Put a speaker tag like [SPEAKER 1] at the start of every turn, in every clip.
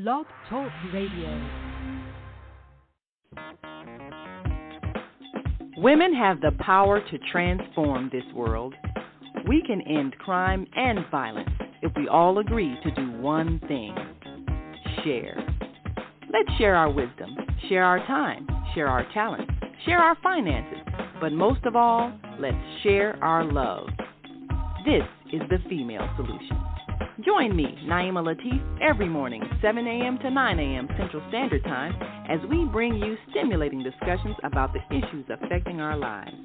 [SPEAKER 1] Blog Talk Radio.
[SPEAKER 2] Women have the power to transform this world. We can end crime and violence if we all agree to do one thing: share. Let's share our wisdom, share our time, share our talents, share our finances, but most of all, let's share our love. This is the Female Solution. Join me, Naima Latif, every morning, 7 a.m. to 9 a.m. Central Standard Time, as we bring you stimulating discussions about the issues affecting our lives.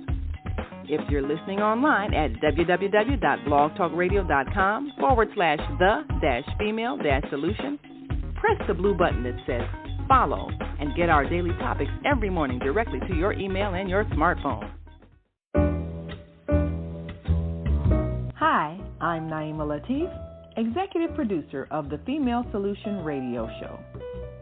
[SPEAKER 2] If you're listening online at www.blogtalkradio.com/the-female-solution, press the blue button that says follow and get our daily topics every morning directly to your email and your smartphone. Hi, I'm Naima Latif, Executive Producer of the Female Solution Radio Show.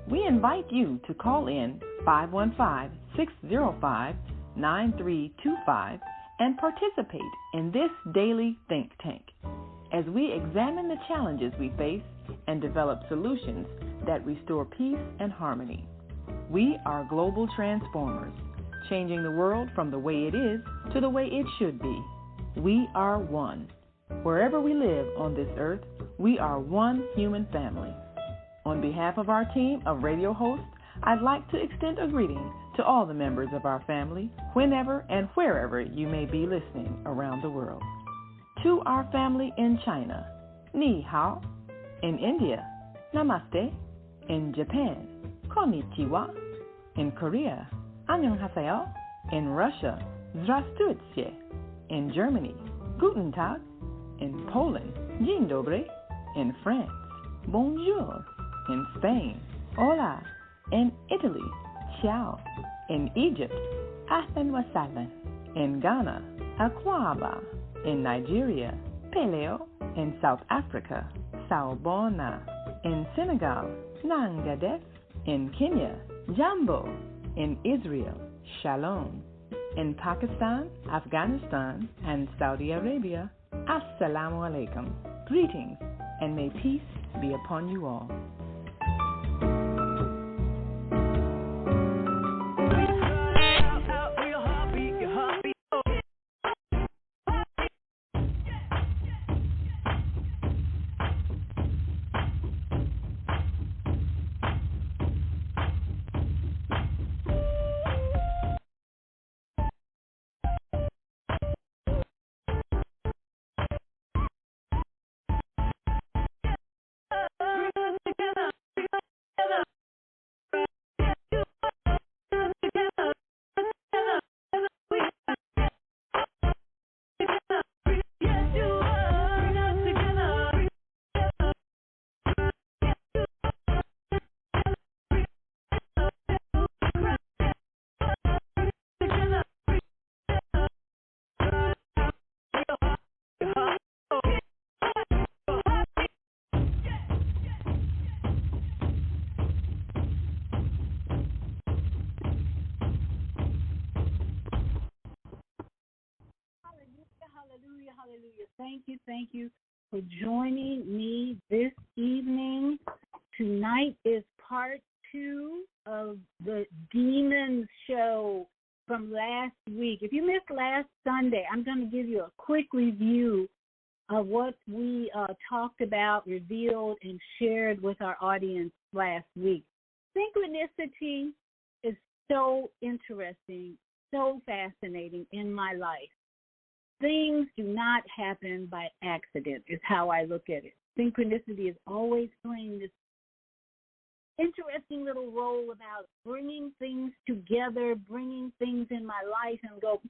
[SPEAKER 2] We invite you to call in 515-605-9325 and participate in this daily think tank as we examine the challenges we face and develop solutions that restore peace and harmony. We are global transformers, changing the world from the way it is to the way it should be. We are one. Wherever we live on this earth, we are one human family. On behalf of our team of radio hosts, I'd like to extend a greeting to all the members of our family, whenever and wherever you may be listening around the world. To our family in China, Ni Hao. In India, Namaste. In Japan, Konnichiwa. In Korea, Annyeonghaseyo. In Russia, Здравствуйте. In Germany, Guten Tag. In Poland, Dzień dobry. In France, Bonjour. In Spain, Hola. In Italy, Ciao. In Egypt, Ahlan wa sahlan. In Ghana, Akwaba. In Nigeria, Peleo. In South Africa, Sawubona. In Senegal, Nangadef. In Kenya, Jambo. In Israel, Shalom. In Pakistan, Afghanistan, and Saudi Arabia, Assalamu alaikum. Greetings, and may peace be upon you all.
[SPEAKER 3] Thank you for joining me this evening. Tonight is part 2 of the Demons show from last week. If you missed last Sunday, I'm going to give you a quick review of what we talked about, revealed, and shared with our audience last week. Synchronicity is so interesting, so fascinating in my life. Things do not happen by accident, is how I look at it. Synchronicity is always playing this interesting little role about bringing things together, bringing things in my life and go,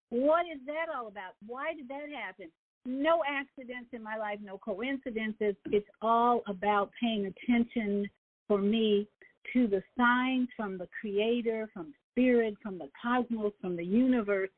[SPEAKER 3] what is that all about? Why did that happen? No accidents in my life, no coincidences. It's all about paying attention for me to the signs from the Creator, from Spirit, from the cosmos, from the universe,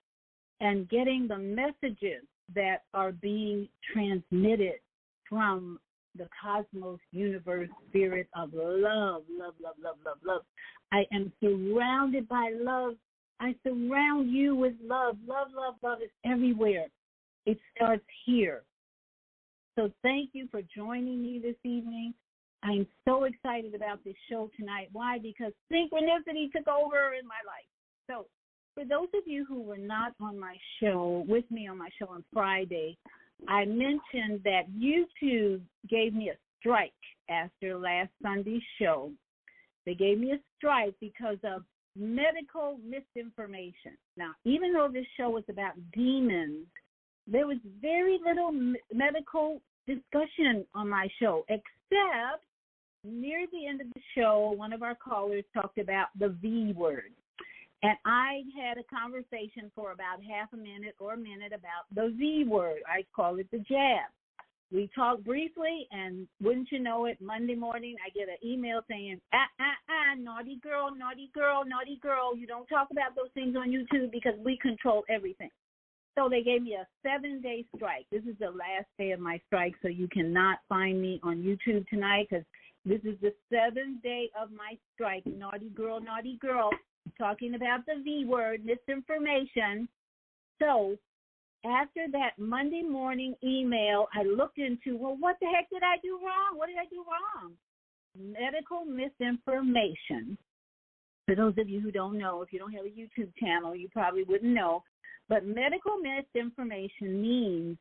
[SPEAKER 3] and getting the messages that are being transmitted from the cosmos, universe, spirit of love, love, love, love, love, love. I am surrounded by love. I surround you with love. Love, love, love is everywhere. It starts here. So thank you for joining me this evening. I'm so excited about this show tonight. Why? Because synchronicity took over in my life. So for those of you who were not on my show, with me on my show on Friday, I mentioned that YouTube gave me a strike after last Sunday's show. They gave me a strike because of medical misinformation. Now, even though this show was about demons, there was very little medical discussion on my show, except near the end of the show, one of our callers talked about the V word. And I had a conversation for about half a minute or a minute about the V word. I call it the jab. We talked briefly, and wouldn't you know it, Monday morning I get an email saying, naughty girl, naughty girl, naughty girl. You don't talk about those things on YouTube because we control everything. So they gave me a 7-day strike. This is the last day of my strike, so you cannot find me on YouTube tonight because this is the 7th day of my strike. Naughty girl, talking about the V word, misinformation. So after that Monday morning email, I looked into, well, what the heck did I do wrong? What did I do wrong? Medical misinformation. For those of you who don't know, if you don't have a YouTube channel, you probably wouldn't know. But medical misinformation means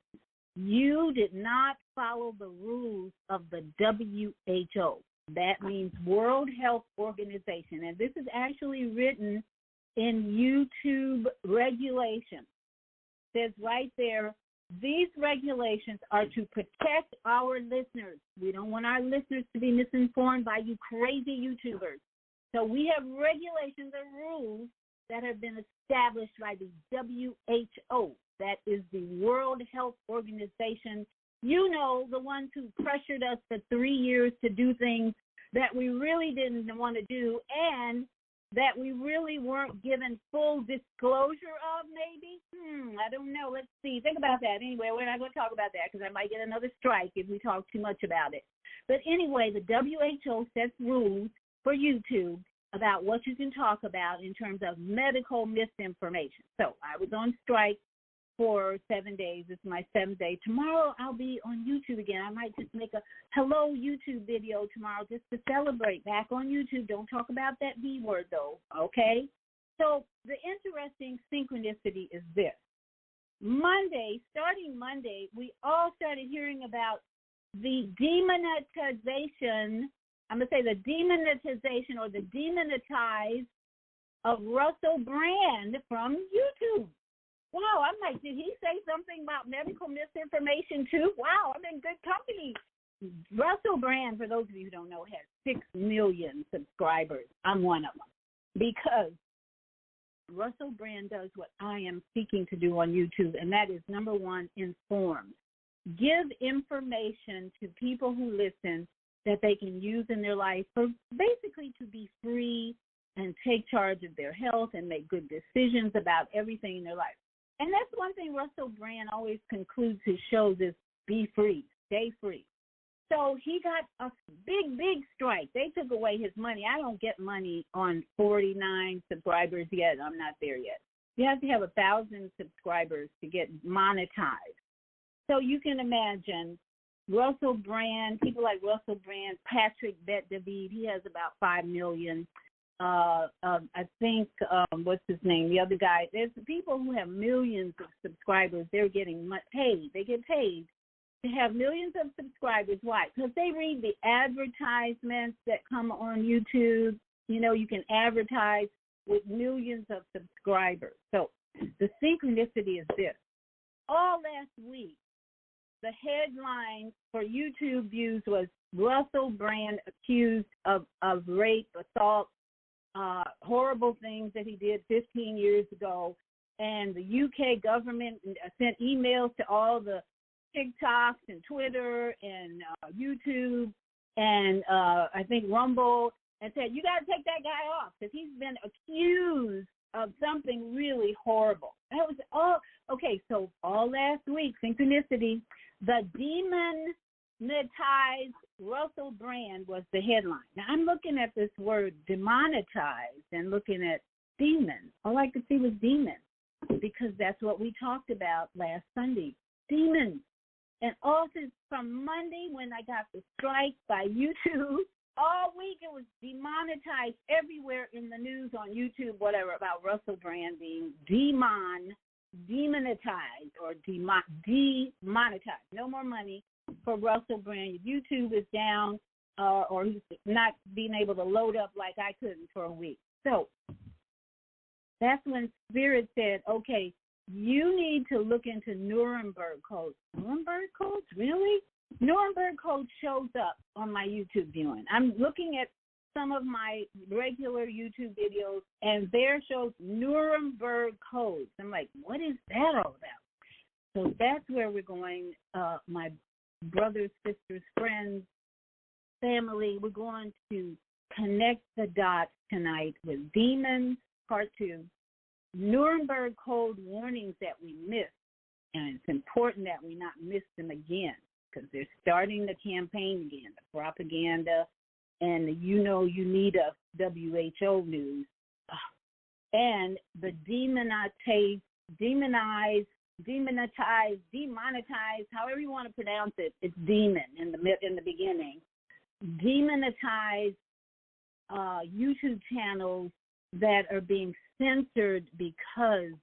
[SPEAKER 3] you did not follow the rules of the WHO. That means World Health Organization. And this is actually written in YouTube regulations. It says right there, these regulations are to protect our listeners. We don't want our listeners to be misinformed by you crazy YouTubers. So we have regulations and rules that have been established by the WHO. That is the World Health Organization. You know, the ones who pressured us for 3 years to do things that we really didn't want to do and that we really weren't given full disclosure of, maybe? I don't know. Let's see. Think about that. Anyway, we're not going to talk about that because I might get another strike if we talk too much about it. But anyway, the WHO sets rules for YouTube about what you can talk about in terms of medical misinformation. So I was on strike for 7 days. This is my 7th day. Tomorrow I'll be on YouTube again. I might just make a hello YouTube video tomorrow just to celebrate. Back on YouTube. Don't talk about that V word, though, okay? So the interesting synchronicity is this. Starting Monday, we all started hearing about the demonetization, I'm going to say the demonetization or the demonetize of Russell Brand from YouTube. Wow, I'm like, did he say something about medical misinformation too? Wow, I'm in good company. Russell Brand, for those of you who don't know, has 6 million subscribers. I'm one of them. Because Russell Brand does what I am seeking to do on YouTube, and that is, number one, inform. Give information to people who listen that they can use in their life for basically to be free and take charge of their health and make good decisions about everything in their life. And that's one thing Russell Brand always concludes his shows is be free, stay free. So he got a big strike. They took away his money. I don't get money on 49 subscribers yet. I'm not there yet. You have to have 1,000 subscribers to get monetized. So you can imagine Russell Brand, people like Russell Brand, Patrick Bet-David, he has about 5 million. I think, what's his name? The other guy. There's people who have millions of subscribers. They're getting paid. They get paid to have millions of subscribers. Why? Because they read the advertisements that come on YouTube. You know, you can advertise with millions of subscribers. So the synchronicity is this. All last week, the headline for YouTube views was Russell Brand accused of rape, assault, horrible things that he did 15 years ago. And the UK government sent emails to all the TikToks and Twitter and YouTube and I think Rumble and said, you got to take that guy off because he's been accused of something really horrible. That was all. Okay, so all last week, synchronicity, the demonetized Russell Brand was the headline. Now, I'm looking at this word demonetized and looking at demons. All I could see was demons because that's what we talked about last Sunday. Demons. And also from Monday when I got the strike by YouTube, all week it was demonetized everywhere in the news on YouTube, whatever, about Russell Brand being demonetized or demonetized. No more money for Russell Brand. YouTube is down or he's not being able to load up like I couldn't for a week. So that's when Spirit said, okay, you need to look into Nuremberg Codes. Nuremberg Codes? Really? Nuremberg Codes shows up on my YouTube viewing. I'm looking at some of my regular YouTube videos, and there shows Nuremberg Codes. I'm like, what is that all about? So that's where we're going, my brothers, sisters, friends, family. We're going to connect the dots tonight with Demons, Part 2, Nuremberg Code warnings that we missed, and it's important that we not miss them again because they're starting the campaign again, the propaganda, and you need a WHO news, and the demonetized, however you want to pronounce it, it's demon in the beginning, demonetized YouTube channels that are being censored because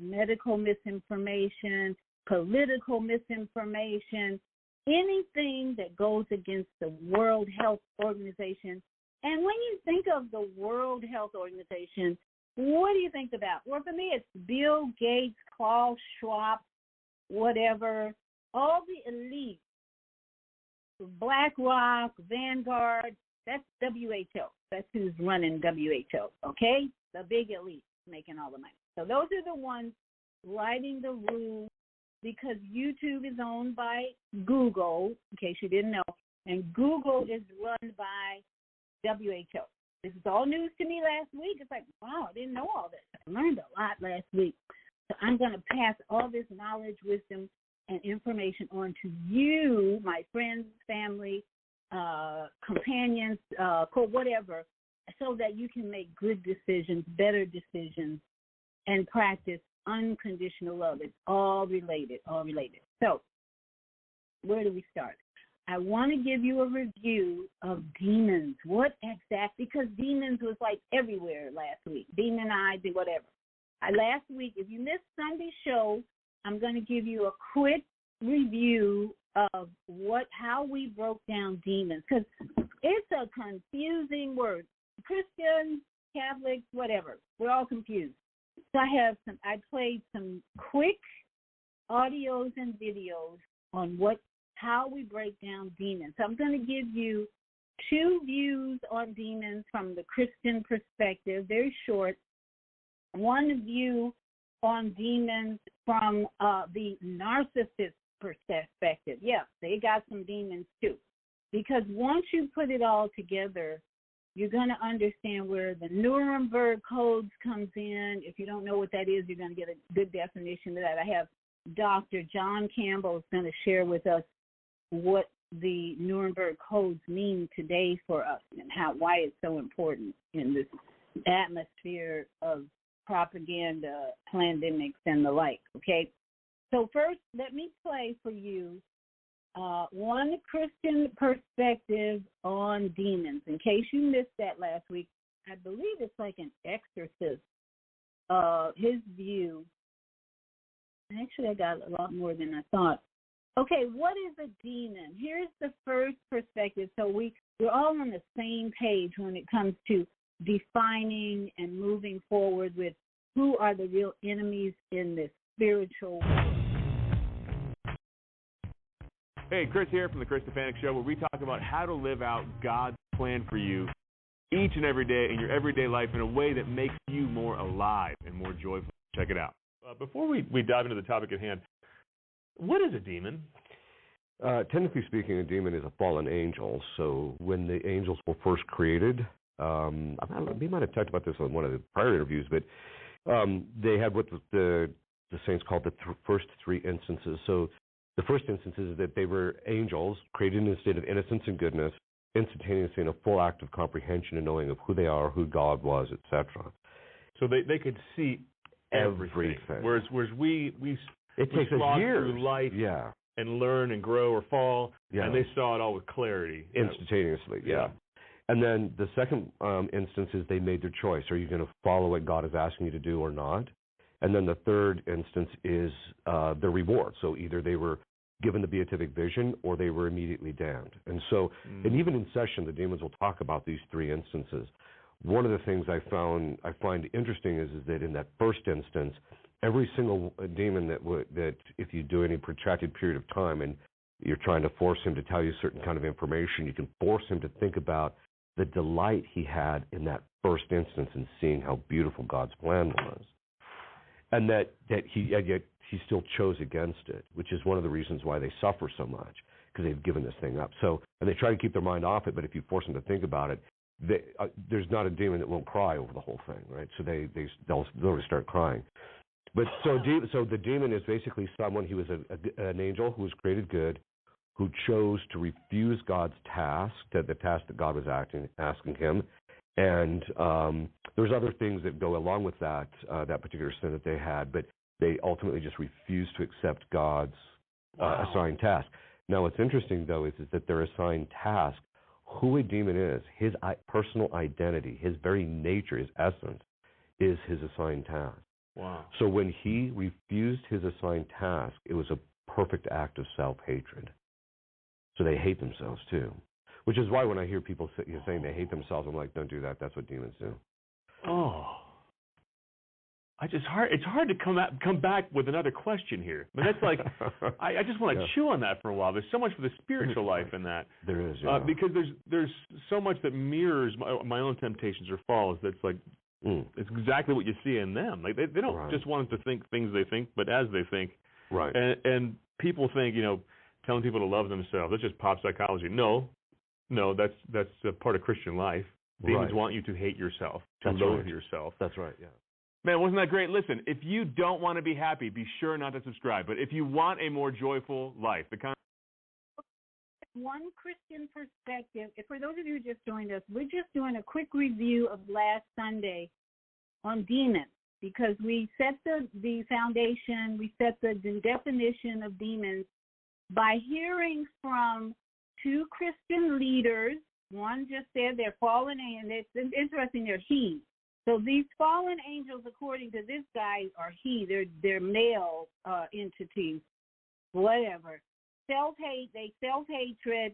[SPEAKER 3] medical misinformation, political misinformation, anything that goes against the World Health Organization. And when you think of the World Health Organization, what do you think about? Well, for me, it's Bill Gates, Klaus Schwab, whatever, all the elites, BlackRock, Vanguard, that's WHO. That's who's running WHO, okay? The big elite making all the money. So those are the ones writing the rules because YouTube is owned by Google, in case you didn't know, and Google is run by WHO. This is all news to me last week. It's like, wow, I didn't know all this. I learned a lot last week. So I'm going to pass all this knowledge, wisdom, and information on to you, my friends, family, companions, whatever, so that you can make good decisions, better decisions, and practice unconditional love. It's all related, all related. So where do we start? I want to give you a review of demons. What exactly? Because demons was like everywhere last week. Demonized, whatever. Last week, if you missed Sunday's show, I'm going to give you a quick review of how we broke down demons, because it's a confusing word. Christians, Catholics, whatever, we're all confused. So I played some quick audios and videos on how we break down demons. So I'm going to give you 2 views on demons from the Christian perspective, very short. 1 view on demons from the narcissist perspective. Yeah, they got some demons too. Because once you put it all together, you're going to understand where the Nuremberg Codes comes in. If you don't know what that is, you're going to get a good definition of that. I have Dr. John Campbell is going to share with us what the Nuremberg Codes mean today for us and why it's so important in this atmosphere of propaganda, pandemics, and the like, okay? So first, let me play for you one Christian perspective on demons. In case you missed that last week, I believe it's like an exorcist, his view. Actually, I got a lot more than I thought. Okay, what is a demon? Here's the first perspective. So we're all on the same page when it comes to defining and moving forward with who are the real enemies in this spiritual world.
[SPEAKER 4] Hey, Chris here from the Chris Stefanik Show, where we talk about how to live out God's plan for you each and every day in your everyday life in a way that makes you more alive and more joyful. Check it out. Before we dive into the topic at hand, what is a demon?
[SPEAKER 5] Technically speaking, a demon is a fallen angel. So when the angels were first created, we might have talked about this on one of the prior interviews, but they had what the saints called the first 3 instances. So the first instance is that they were angels created in a state of innocence and goodness, instantaneously in a full act of comprehension and knowing of who they are, who God was, etc.
[SPEAKER 4] So they could see everything. Whereas we
[SPEAKER 5] it takes a
[SPEAKER 4] slog
[SPEAKER 5] year
[SPEAKER 4] through life and learn and grow or fall,
[SPEAKER 5] Yeah.
[SPEAKER 4] and they saw it all with clarity.
[SPEAKER 5] Instantaneously, yeah. And then the second instance is they made their choice. Are you going to follow what God is asking you to do or not? And then the third instance is the reward. So either they were given the beatific vision or they were immediately damned. And so, and even in session, the demons will talk about these three instances. One of the things I find interesting is that in that first instance, every single demon that if you do any protracted period of time and you're trying to force him to tell you certain kind of information, you can force him to think about the delight he had in that first instance and seeing how beautiful God's plan was. And yet he still chose against it, which is one of the reasons why they suffer so much, because they've given this thing up. So, and they try to keep their mind off it, but if you force them to think about it, there's not a demon that won't cry over the whole thing, right? So they'll literally start crying. But so the demon is basically someone who was an angel who was created good, who chose to refuse God's task, the task that God was asking him. And there's other things that go along with that particular sin that they had, but they ultimately just refused to accept God's assigned task. Now, what's interesting, though, is that their assigned task, who a demon is, his personal identity, his very nature, his essence, is his assigned task.
[SPEAKER 4] Wow.
[SPEAKER 5] So when he refused his assigned task, it was a perfect act of self-hatred. So they hate themselves, too. Which is why when I hear people saying they hate themselves, I'm like, don't do that. That's what demons do.
[SPEAKER 4] Oh. It's hard to come back with another question here. But that's like, I just want to chew on that for a while. There's so much for the spiritual life in that.
[SPEAKER 5] There is, yeah.
[SPEAKER 4] Because there's so much that mirrors my own temptations or falls. That's like, it's exactly what you see in them. Like they don't just want us to think things they think, but as they think.
[SPEAKER 5] Right.
[SPEAKER 4] And people think, telling people to love themselves, that's just pop psychology. No, that's a part of Christian life. Demons want you to hate yourself, to loathe yourself.
[SPEAKER 5] That's right, yeah.
[SPEAKER 4] Man, wasn't that great? Listen, if you don't want to be happy, be sure not to subscribe. But if you want a more joyful life,
[SPEAKER 3] one Christian perspective, for those of you who just joined us, we're just doing a quick review of last Sunday on demons, because we set the foundation, we set the definition of demons by hearing from two Christian leaders. One just said they're fallen, and it's interesting, they're he. So these fallen angels, according to this guy, are he. They're male entities, whatever. Self-hatred.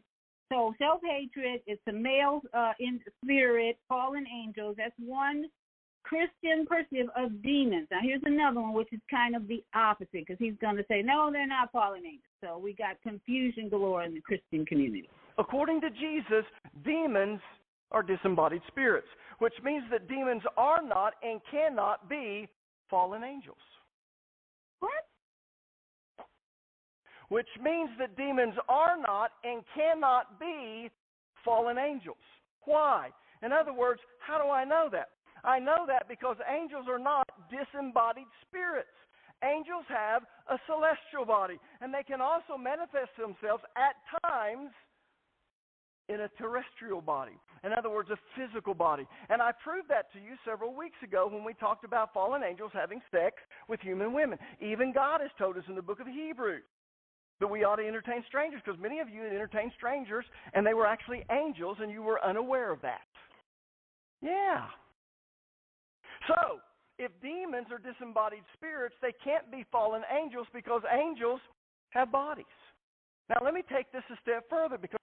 [SPEAKER 3] So self-hatred, it's a male in spirit, fallen angels. That's one Christian perspective of demons. Now here's another one, which is kind of the opposite, because he's going to say, no, they're not fallen angels. So we got confusion galore in the Christian community.
[SPEAKER 6] According to Jesus, demons are disembodied spirits, which means that demons are not and cannot be fallen angels.
[SPEAKER 3] What?
[SPEAKER 6] Which means that demons are not and cannot be fallen angels. Why? In other words, how do I know that? I know that because angels are not disembodied spirits. Angels have a celestial body, and they can also manifest themselves at times in a terrestrial body. In other words, a physical body. And I proved that to you several weeks ago when we talked about fallen angels having sex with human women. Even God has told us in the book of Hebrews that we ought to entertain strangers, because many of you entertained strangers, and they were actually angels, and you were unaware of that. Yeah. So, if demons are disembodied spirits, they can't be fallen angels because angels have bodies. Now, let me take this a step further, because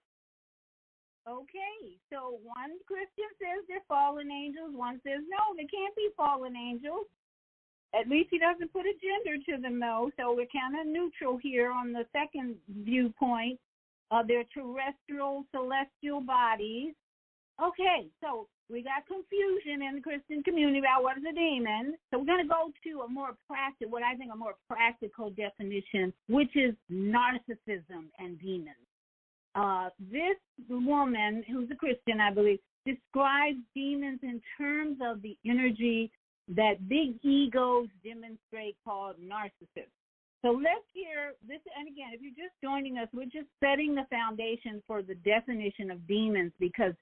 [SPEAKER 3] okay, so one Christian says they're fallen angels, one says no, they can't be fallen angels. At least he doesn't put a gender to them, though, so we're kind of neutral here on the second viewpoint. They're terrestrial, celestial bodies. Okay, so we got confusion in the Christian community about what is a demon. So we're going to go to a more practical definition, which is narcissism and demons. This woman, who's a Christian, I believe, describes demons in terms of the energy that big egos demonstrate, called narcissists. So let's hear this. And again, if you're just joining us, we're just setting the foundation for the definition of demons, because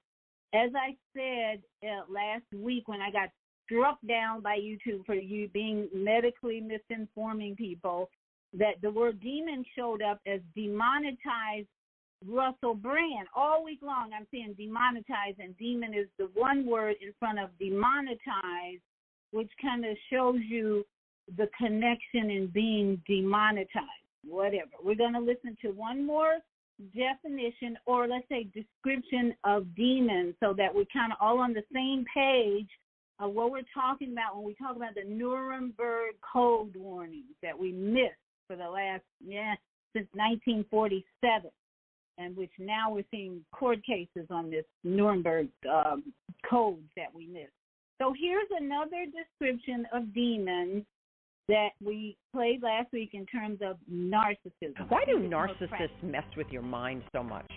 [SPEAKER 3] as I said last week when I got struck down by YouTube for you being medically misinforming people, that the word demon showed up as demonetized Russell Brand. All week long I'm seeing demonetized, and demon is the one word in front of demonetized, which kind of shows you the connection in being demonetized. Whatever. We're going to listen to one more definition, or let's say description of demons, so that we're kind of all on the same page of what we're talking about when we talk about the Nuremberg Code warnings that we missed for the last, since 1947, and which now we're seeing court cases on this Nuremberg codes that we missed. So here's another description of demons that we played last week in terms of narcissism.
[SPEAKER 7] Why do narcissists mess with your mind so much?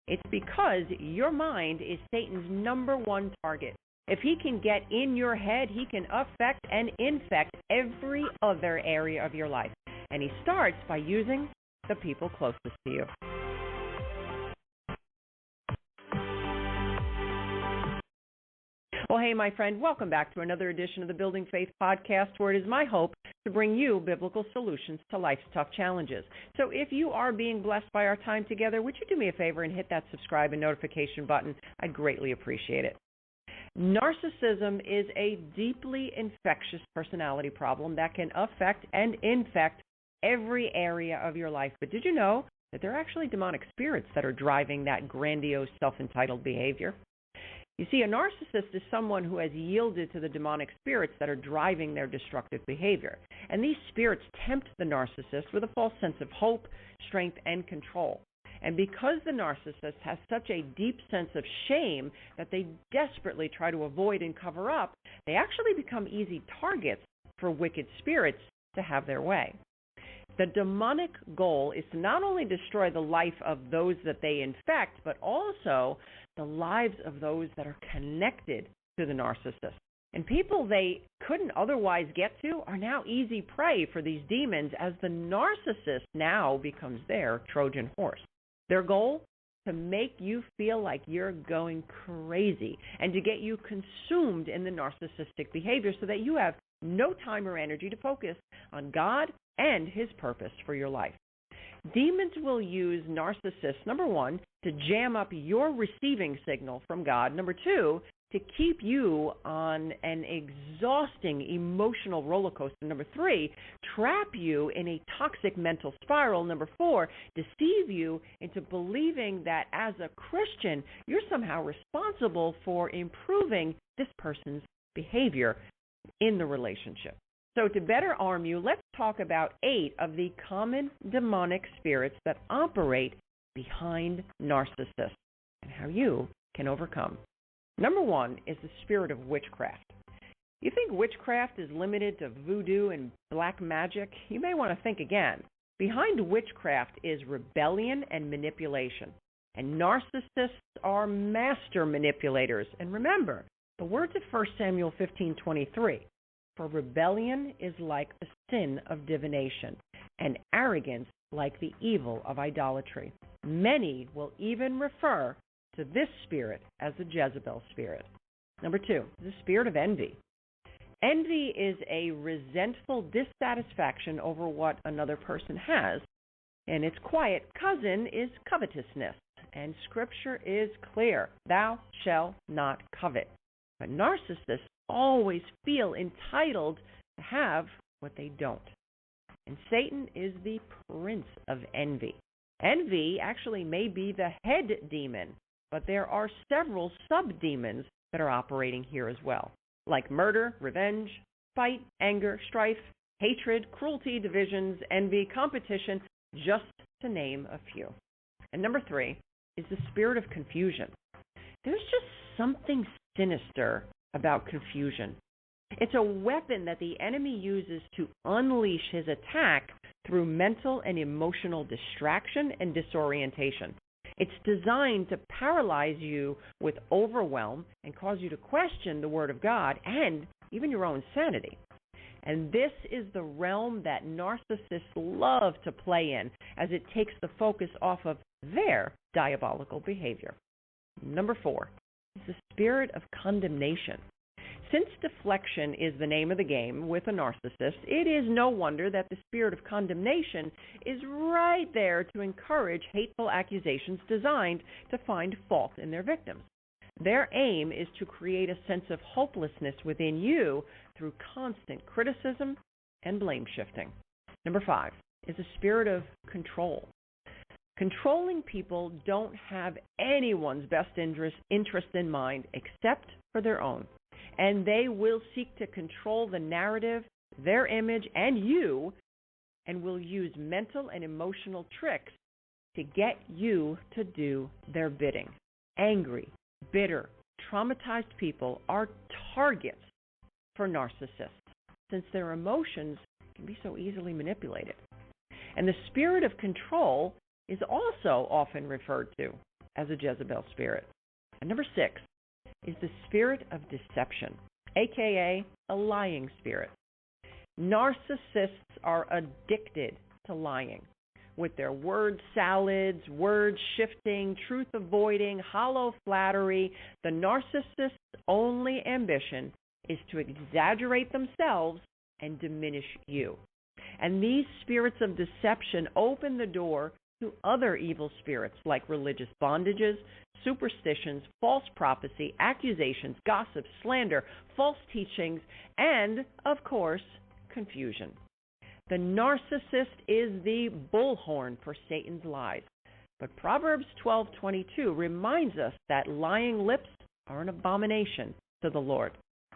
[SPEAKER 7] It's because your mind is Satan's number one target. If he can get in your head, he can affect and infect every other area of your life. And he starts by using the people closest to you. Well, hey, my friend, welcome back to another edition of the Building Faith podcast, where it is my hope to bring you biblical solutions to life's tough challenges. So if you are being blessed by our time together, would you do me a favor and hit that subscribe and notification button? I'd greatly appreciate it. Narcissism is a deeply infectious personality problem that can affect and infect every area of your life. But did you know that there are actually demonic spirits that are driving that grandiose, self-entitled behavior? You see, a narcissist is someone who has yielded to the demonic spirits that are driving their destructive behavior. And these spirits tempt the narcissist with a false sense of hope, strength, and control. And because the narcissist has such a deep sense of shame that they desperately try to avoid and cover up, they actually become easy targets for wicked spirits to have their way. The demonic goal is to not only destroy the life of those that they infect, but also the lives of those that are connected to the narcissist. And people they couldn't otherwise get to are now easy prey for these demons, as the narcissist now becomes their Trojan horse. Their goal? To make you feel like you're going crazy and to get you consumed in the narcissistic behavior so that you have no time or energy to focus on God and His purpose for your life. Demons will use narcissists, number one, to jam up your receiving signal from God. Number two, to keep you on an exhausting emotional roller coaster. Number three, trap you in a toxic mental spiral. Number four, deceive you into believing that as a Christian, you're somehow responsible for improving this person's behavior in the relationship. So to better arm you, let's talk about 8 of the common demonic spirits that operate behind narcissists and how you can overcome. Number 1 is the spirit of witchcraft. You think witchcraft is limited to voodoo and black magic? You may want to think again. Behind witchcraft is rebellion and manipulation. And narcissists are master manipulators. And remember, the words of 1 Samuel 15:23. For rebellion is like the sin of divination, and arrogance like the evil of idolatry. Many will even refer to this spirit as the Jezebel spirit. Number 2, the spirit of envy. Envy is a resentful dissatisfaction over what another person has, and its quiet cousin is covetousness. And Scripture is clear, thou shalt not covet. But narcissists always feel entitled to have what they don't. And Satan is the prince of envy. Envy actually may be the head demon, but there are several sub-demons that are operating here as well, like murder, revenge, spite, anger, strife, hatred, cruelty, divisions, envy, competition, just to name a few. And number 3 is the spirit of confusion. There's just something sinister about confusion. It's a weapon that the enemy uses to unleash his attack through mental and emotional distraction and disorientation. It's designed to paralyze you with overwhelm and cause you to question the Word of God and even your own sanity. And this is the realm that narcissists love to play in, as it takes the focus off of their diabolical behavior. Number 4 is the spirit of condemnation. since deflection is the name of the game with a narcissist, it is no wonder that the spirit of condemnation is right there to encourage hateful accusations designed to find fault in their victims. Their aim is to create a sense of hopelessness within you through constant criticism and blame shifting. Number 5 is a spirit of control. Controlling people don't have anyone's best interest in mind except for their own. And they will seek to control the narrative, their image, and you, and will use mental and emotional tricks to get you to do their bidding. Angry, bitter, traumatized people are targets for narcissists, since their emotions can be so easily manipulated. And the spirit of control is also often referred to as a Jezebel spirit. And number 6 is the spirit of deception, aka a lying spirit. Narcissists are addicted to lying. With their word salads, word shifting, truth avoiding, hollow flattery, the narcissist's only ambition is to exaggerate themselves and diminish you. And these spirits of deception open the door to other evil spirits like religious bondages, superstitions, false prophecy, accusations, gossip, slander, false teachings, and, of course, confusion. The narcissist is the bullhorn for Satan's lies. But Proverbs 12:22 reminds us that lying lips are an abomination to the Lord,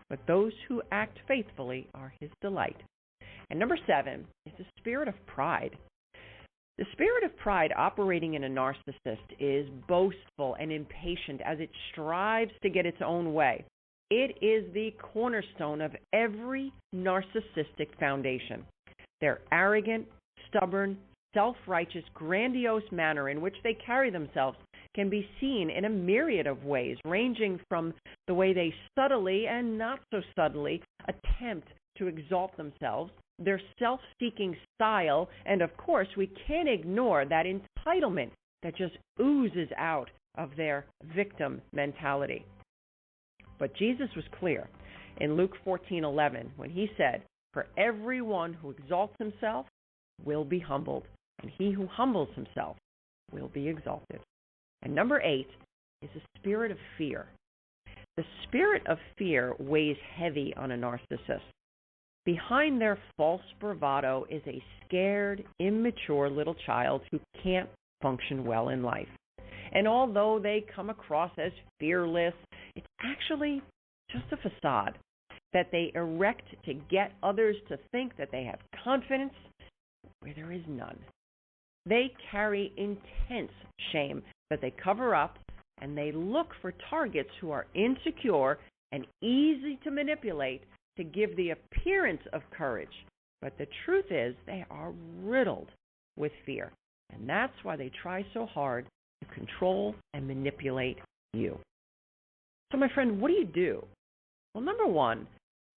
[SPEAKER 7] but those who act faithfully are his delight. And number 7 is the spirit of pride. The spirit of pride operating in a narcissist is boastful and impatient as it strives to get its own way. It is the cornerstone of every narcissistic foundation. Their arrogant, stubborn, self-righteous, grandiose manner in which they carry themselves can be seen in a myriad of ways, ranging from the way they subtly and not so subtly attempt to exalt themselves, their self-seeking style, and of course, we can't ignore that entitlement that just oozes out of their victim mentality. But Jesus was clear in Luke 14:11 when he said, "For everyone who exalts himself will be humbled, and he who humbles himself will be exalted." And number 8 is the spirit of fear. The spirit of fear weighs heavy on a narcissist. Behind their false bravado is a scared, immature little child who can't function well in life. And although they come across as fearless, it's actually just a facade that they erect to get others to think that they have confidence where there is none. They carry intense shame that they cover up, and they look for targets who are insecure and easy to manipulate to give the appearance of courage. But the truth is they are riddled with fear, and that's why they try so hard to control and manipulate you. So my friend, what do you do? Well, number 1,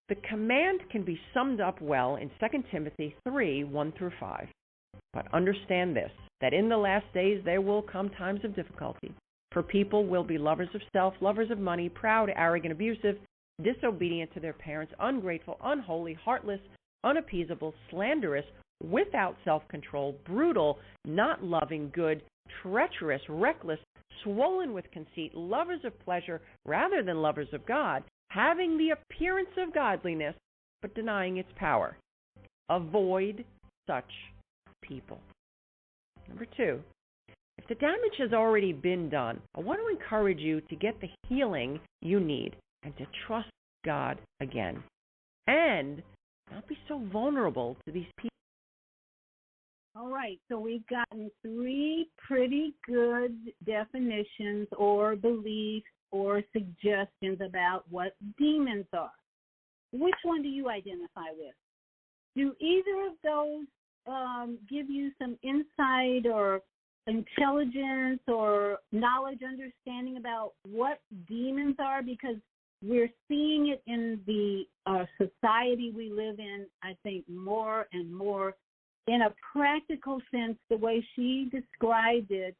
[SPEAKER 7] the command can be summed up well in 2 Timothy 3:1-5. But understand this, that in the last days there will come times of difficulty. For people will be lovers of self, lovers of money, proud, arrogant, abusive, disobedient to their parents, ungrateful, unholy, heartless, unappeasable, slanderous, without self-control, brutal, not loving good, treacherous, reckless, swollen with conceit, lovers of pleasure rather than lovers of God, having the appearance of godliness, but denying its power. Avoid such people. Number 2, if the damage has already been done, I want to encourage you to get the healing you need and to trust God again, and not be so vulnerable to these people.
[SPEAKER 3] All right, so we've gotten 3 pretty good definitions or beliefs or suggestions about what demons are. Which one do you identify with? Do either of those give you some insight or intelligence or knowledge, understanding about what demons are? Because we're seeing it in the society we live in, I think, more and more in a practical sense, the way she described it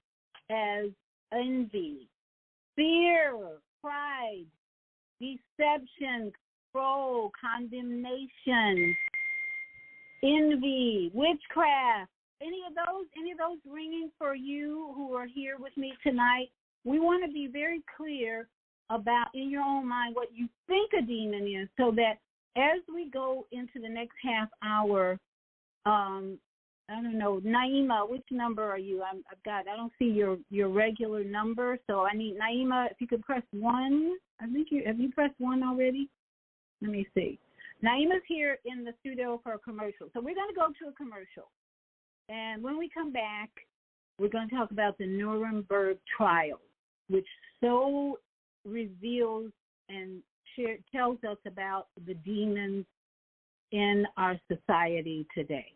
[SPEAKER 3] as envy, fear, pride, deception, control, condemnation, envy, witchcraft. Any of those ringing for you who are here with me tonight? We want to be very clear about, in your own mind, what you think a demon is, so that as we go into the next half hour, I don't know, Naima, which number are you? I don't see your regular number, so I need Naima. If you could press 1. I think have you pressed 1 already? Let me see. Naima's here in the studio for a commercial, so we're going to go to a commercial. And when we come back, we're going to talk about the Nuremberg trials, which so reveals and tells us about the demons in our society today.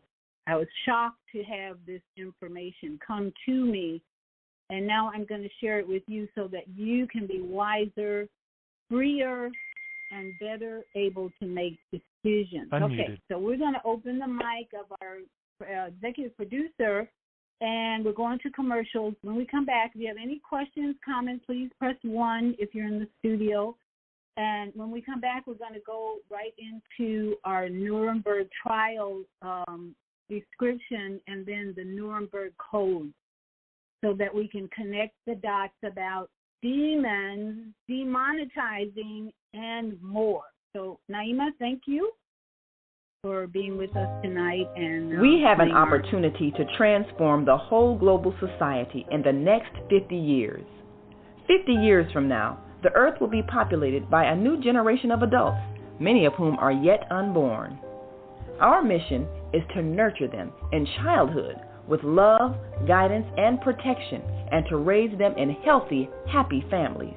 [SPEAKER 3] I was shocked to have this information come to me, and now I'm going to share it with you so that you can be wiser, freer, and better able to make decisions.
[SPEAKER 8] Unmuted.
[SPEAKER 3] Okay, so we're going to open the mic of our executive producer, and we're going to commercials. When we come back, if you have any questions, comments, please press 1 if you're in the studio. And when we come back, we're going to go right into our Nuremberg trial description and then the Nuremberg Codes, so that we can connect the dots about demons, demonetizing, and more. So, Naima, thank you for being with us tonight. And
[SPEAKER 2] we have an opportunity to transform the whole global society in the next 50 years. 50 years from now, the earth will be populated by a new generation of adults, many of whom are yet unborn. Our mission is to nurture them in childhood with love, guidance, and protection, and to raise them in healthy, happy families.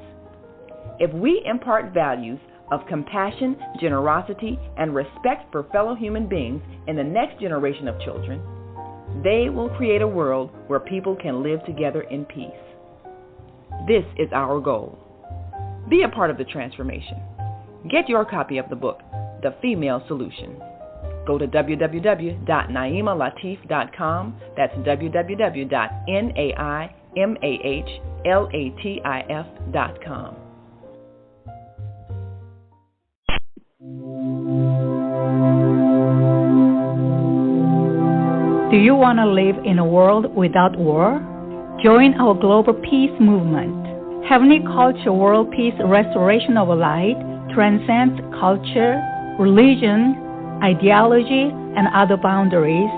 [SPEAKER 2] If we impart values of compassion, generosity, and respect for fellow human beings in the next generation of children, they will create a world where people can live together in peace. This is our goal. Be a part of the transformation. Get your copy of the book, The Female Solution. Go to www.naimalatif.com. That's www.naimalatif.com.
[SPEAKER 9] Do you want to live in a world without war? Join our global peace movement. Heavenly Culture World Peace Restoration of Light transcends culture, religion, ideology, and other boundaries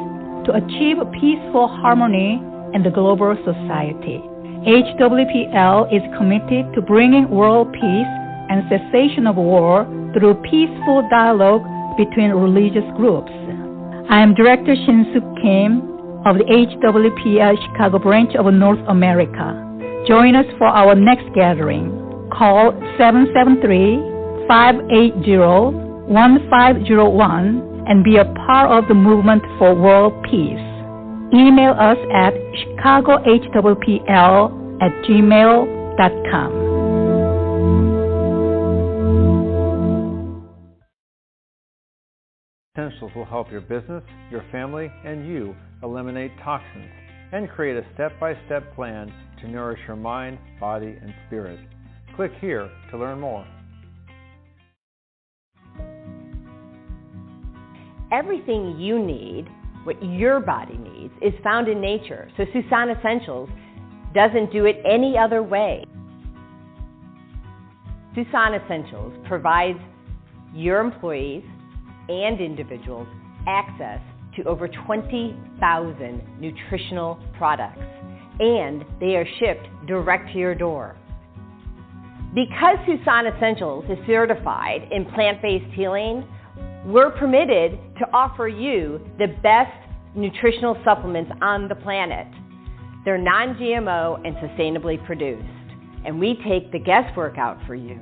[SPEAKER 9] to achieve peaceful harmony in the global society. HWPL is committed to bringing world peace and cessation of war through peaceful dialogue between religious groups. I am Director Shin-Suk Kim of the HWPL Chicago branch of North America. Join us for our next gathering. Call 773-580-1501 and be a part of the movement for world peace. Email us at chicagohwpl@gmail.com.
[SPEAKER 8] Essentials will help your business, your family, and you eliminate toxins and create a step-by-step plan to nourish your mind, body, and spirit. Click here to learn more.
[SPEAKER 10] Everything you need, what your body needs, is found in nature. So Susan Essentials doesn't do it any other way. Susan Essentials provides your employees and individuals access to over 20,000 nutritional products, and they are shipped direct to your door. Because Susan Essentials is certified in plant-based healing, we're permitted to offer you the best nutritional supplements on the planet. They're non-GMO and sustainably produced, and we take the guesswork out for you.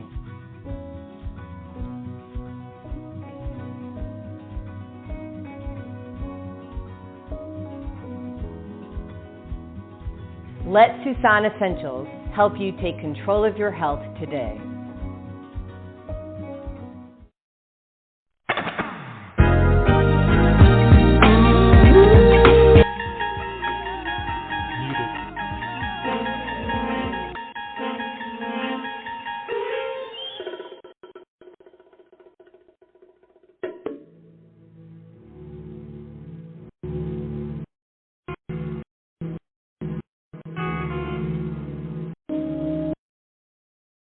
[SPEAKER 10] Let Susan Essentials help you take control of your health today.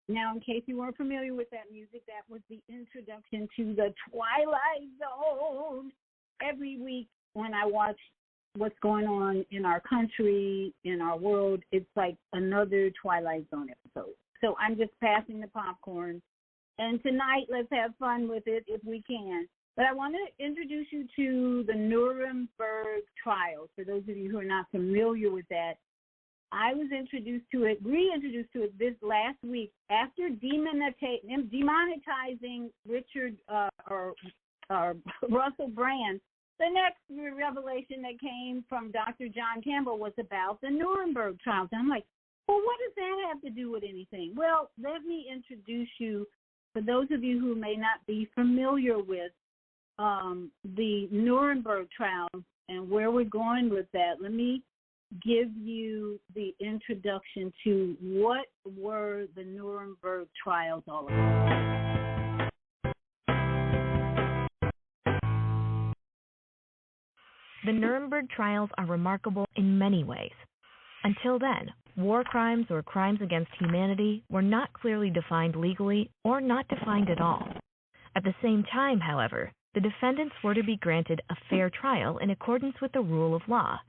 [SPEAKER 3] Now, in case you weren't familiar with that music, that was the introduction to the Twilight Zone. Every week when I watch what's going on in our country, in our world, it's like another Twilight Zone episode. So I'm just passing the popcorn. And tonight, let's have fun with it if we can. But I want to introduce you to the Nuremberg trials. For those of you who are not familiar with that, I was reintroduced to it this last week after demonetizing Richard or Russell Brand. The next revelation that came from Dr. John Campbell was about the Nuremberg trials. And I'm like, well, what does that have to do with anything? Well, let me introduce you, for those of you who may not be familiar with the Nuremberg trials and where we're going with that. Let me give you the introduction to what were the Nuremberg trials all about.
[SPEAKER 1] The Nuremberg trials are remarkable in many ways. Until then, war crimes or crimes against humanity were not clearly defined legally or not defined at all. At the same time, however, the defendants were to be granted a fair trial in accordance with the rule of law,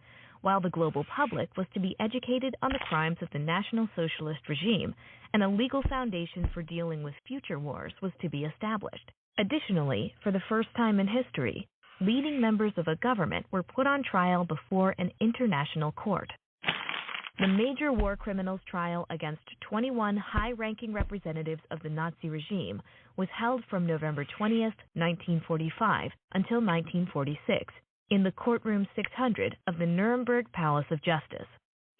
[SPEAKER 1] while the global public was to be educated on the crimes of the National Socialist regime, and a legal foundation for dealing with future wars was to be established. Additionally, for the first time in history, leading members of a government were put on trial before an international court. The major war criminals trial against 21 high-ranking representatives of the Nazi regime was held from November 20th, 1945 until 1946 in the courtroom 600 of the Nuremberg Palace of Justice.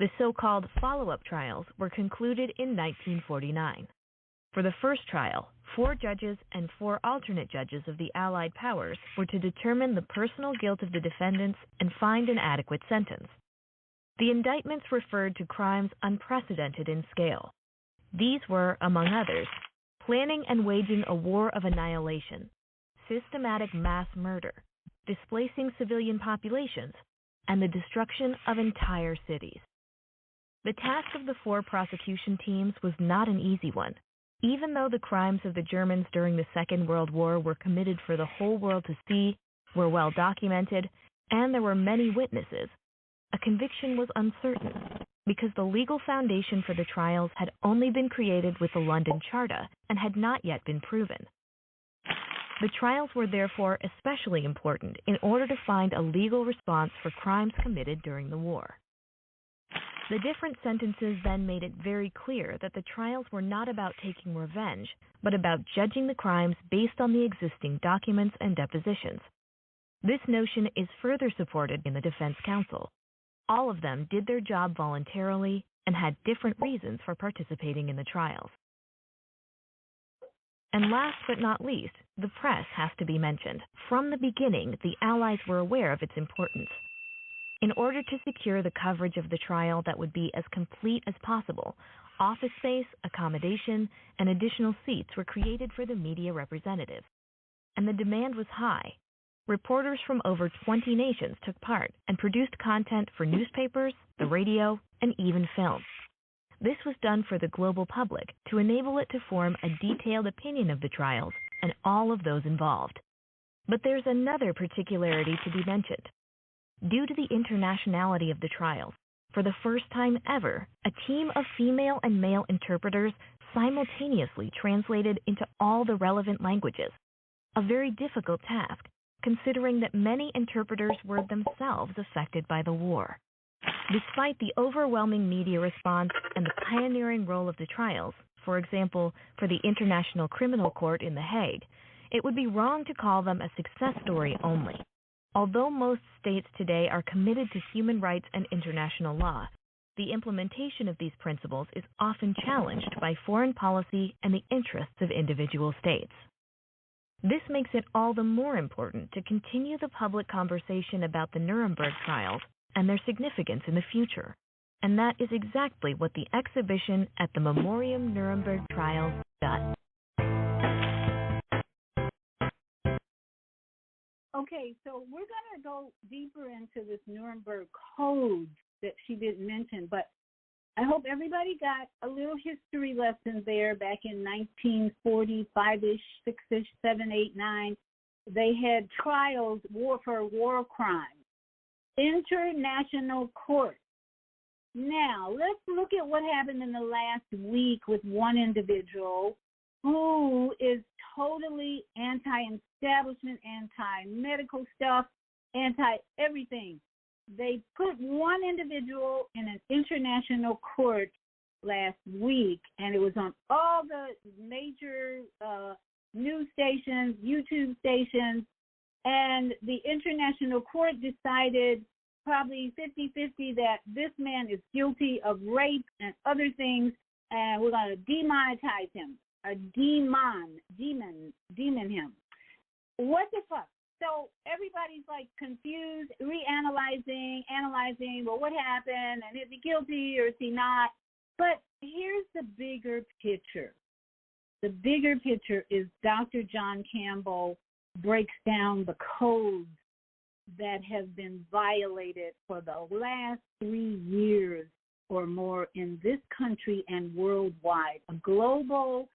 [SPEAKER 1] The so-called follow-up trials were concluded in 1949. For the first trial, 4 judges and 4 alternate judges of the Allied powers were to determine the personal guilt of the defendants and find an adequate sentence. The indictments referred to crimes unprecedented in scale. These were, among others, planning and waging a war of annihilation, systematic mass murder, displacing civilian populations, and the destruction of entire cities. The task of the 4 prosecution teams was not an easy one. Even though the crimes of the Germans during the Second World War were committed for the whole world to see, were well documented, and there were many witnesses, a conviction was uncertain because the legal foundation for the trials had only been created with the London Charta and had not yet been proven. The trials were therefore especially important in order to find a legal response for crimes committed during the war. The different sentences then made it very clear that the trials were not about taking revenge, but about judging the crimes based on the existing documents and depositions. This notion is further supported in the defense counsel. All of them did their job voluntarily and had different reasons for participating in the trials. And last but not least, the press has to be mentioned. From the beginning, the Allies were aware of its importance. In order to secure the coverage of the trial that would be as complete as possible, office space, accommodation, and additional seats were created for the media representatives. And the demand was high. Reporters from over 20 nations took part and produced content for newspapers, the radio, and even film. This was done for the global public to enable it to form a detailed opinion of the trials and all of those involved. But there's another particularity to be mentioned. Due to the internationality of the trials, for the first time ever, a team of female and male interpreters simultaneously translated into all the relevant languages, a very difficult task, considering that many interpreters were themselves affected by the war. Despite the overwhelming media response and the pioneering role of the trials, for example, for the International Criminal Court in The Hague, it would be wrong to call them a success story only. Although most states today are committed to human rights and international law, the implementation of these principles is often challenged by foreign policy and the interests of individual states. This makes it all the more important to continue the public conversation about the Nuremberg trials and their significance in the future. And that is exactly what the exhibition at the Memoriam Nuremberg Trials does.
[SPEAKER 3] Okay, so we're going to go deeper into this Nuremberg Codes that she didn't mention, but I hope everybody got a little history lesson there back in 1945-ish, 6-ish, 7, 8, 9. They had trials for war crimes, international court. Now, let's look at what happened in the last week with one individual who is totally anti-establishment, anti-medical stuff, anti-everything. They put one individual in an international court last week, and it was on all the major news stations, YouTube stations, and the international court decided probably 50-50 that this man is guilty of rape and other things, and we're going to demonetize him, demon him. What the fuck? So everybody's like confused, analyzing, well, what happened, and is he guilty or is he not? But here's the bigger picture. The bigger picture is Dr. John Campbell breaks down the codes that have been violated for the last 3 years or more in this country and worldwide. A global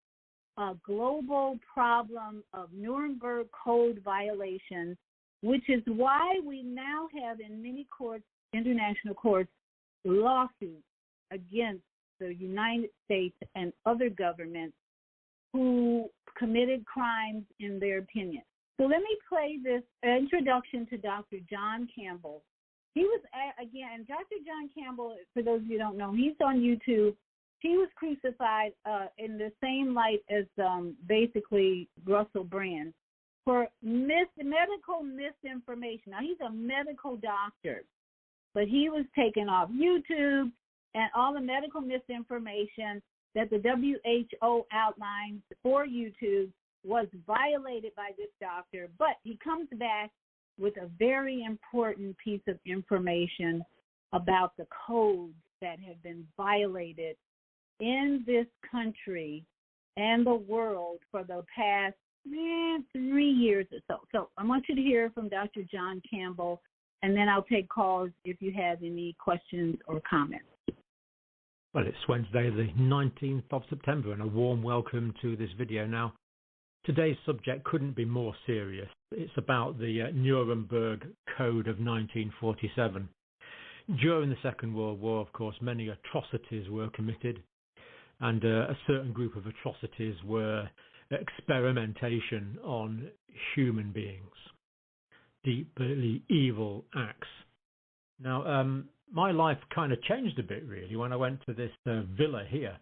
[SPEAKER 3] problem of Nuremberg Code violations, which is why we now have in many courts, international courts, lawsuits against the United States and other governments who committed crimes in their opinion. So let me play this introduction to Dr. John Campbell. He was, again, Dr. John Campbell, for those of you who don't know, he's on YouTube. He was crucified in the same light as basically Russell Brand for medical misinformation. Now, he's a medical doctor, but he was taken off YouTube, and all the medical misinformation that the WHO outlines for YouTube was violated by this doctor. But he comes back with a very important piece of information about the codes that have been violated in this country and the world for the past 3 years or so. So I want you to hear from Dr. John Campbell, and then I'll take calls if you have any questions or comments.
[SPEAKER 11] Well, it's Wednesday, the 19th of September, and a warm welcome to this video. Now, today's subject couldn't be more serious. It's about the Nuremberg Code of 1947. During the Second World War, of course, many atrocities were committed, and a certain group of atrocities were experimentation on human beings, deeply evil acts. Now, my life kind of changed a bit, really, when I went to this villa here.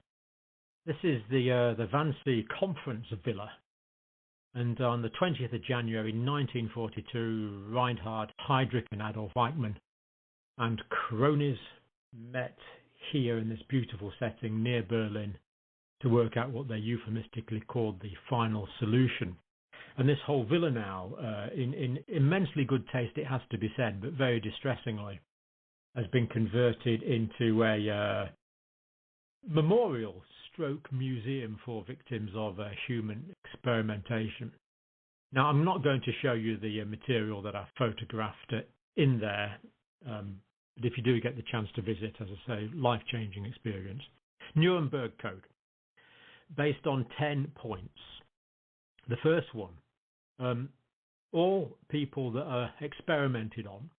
[SPEAKER 11] This is the Wannsee Conference Villa. And on the 20th of January 1942, Reinhard Heydrich and Adolf Eichmann and cronies met here in this beautiful setting near Berlin to work out what they euphemistically called the final solution. And this whole villa now, in immensely good taste, it has to be said, but very distressingly, has been converted into a memorial stroke museum for victims of human experimentation. Now, I'm not going to show you the material that I photographed in there, but if you do get the chance to visit, as I say, life-changing experience. Nuremberg Code, based on 10 points. The first one, all people that are experimented on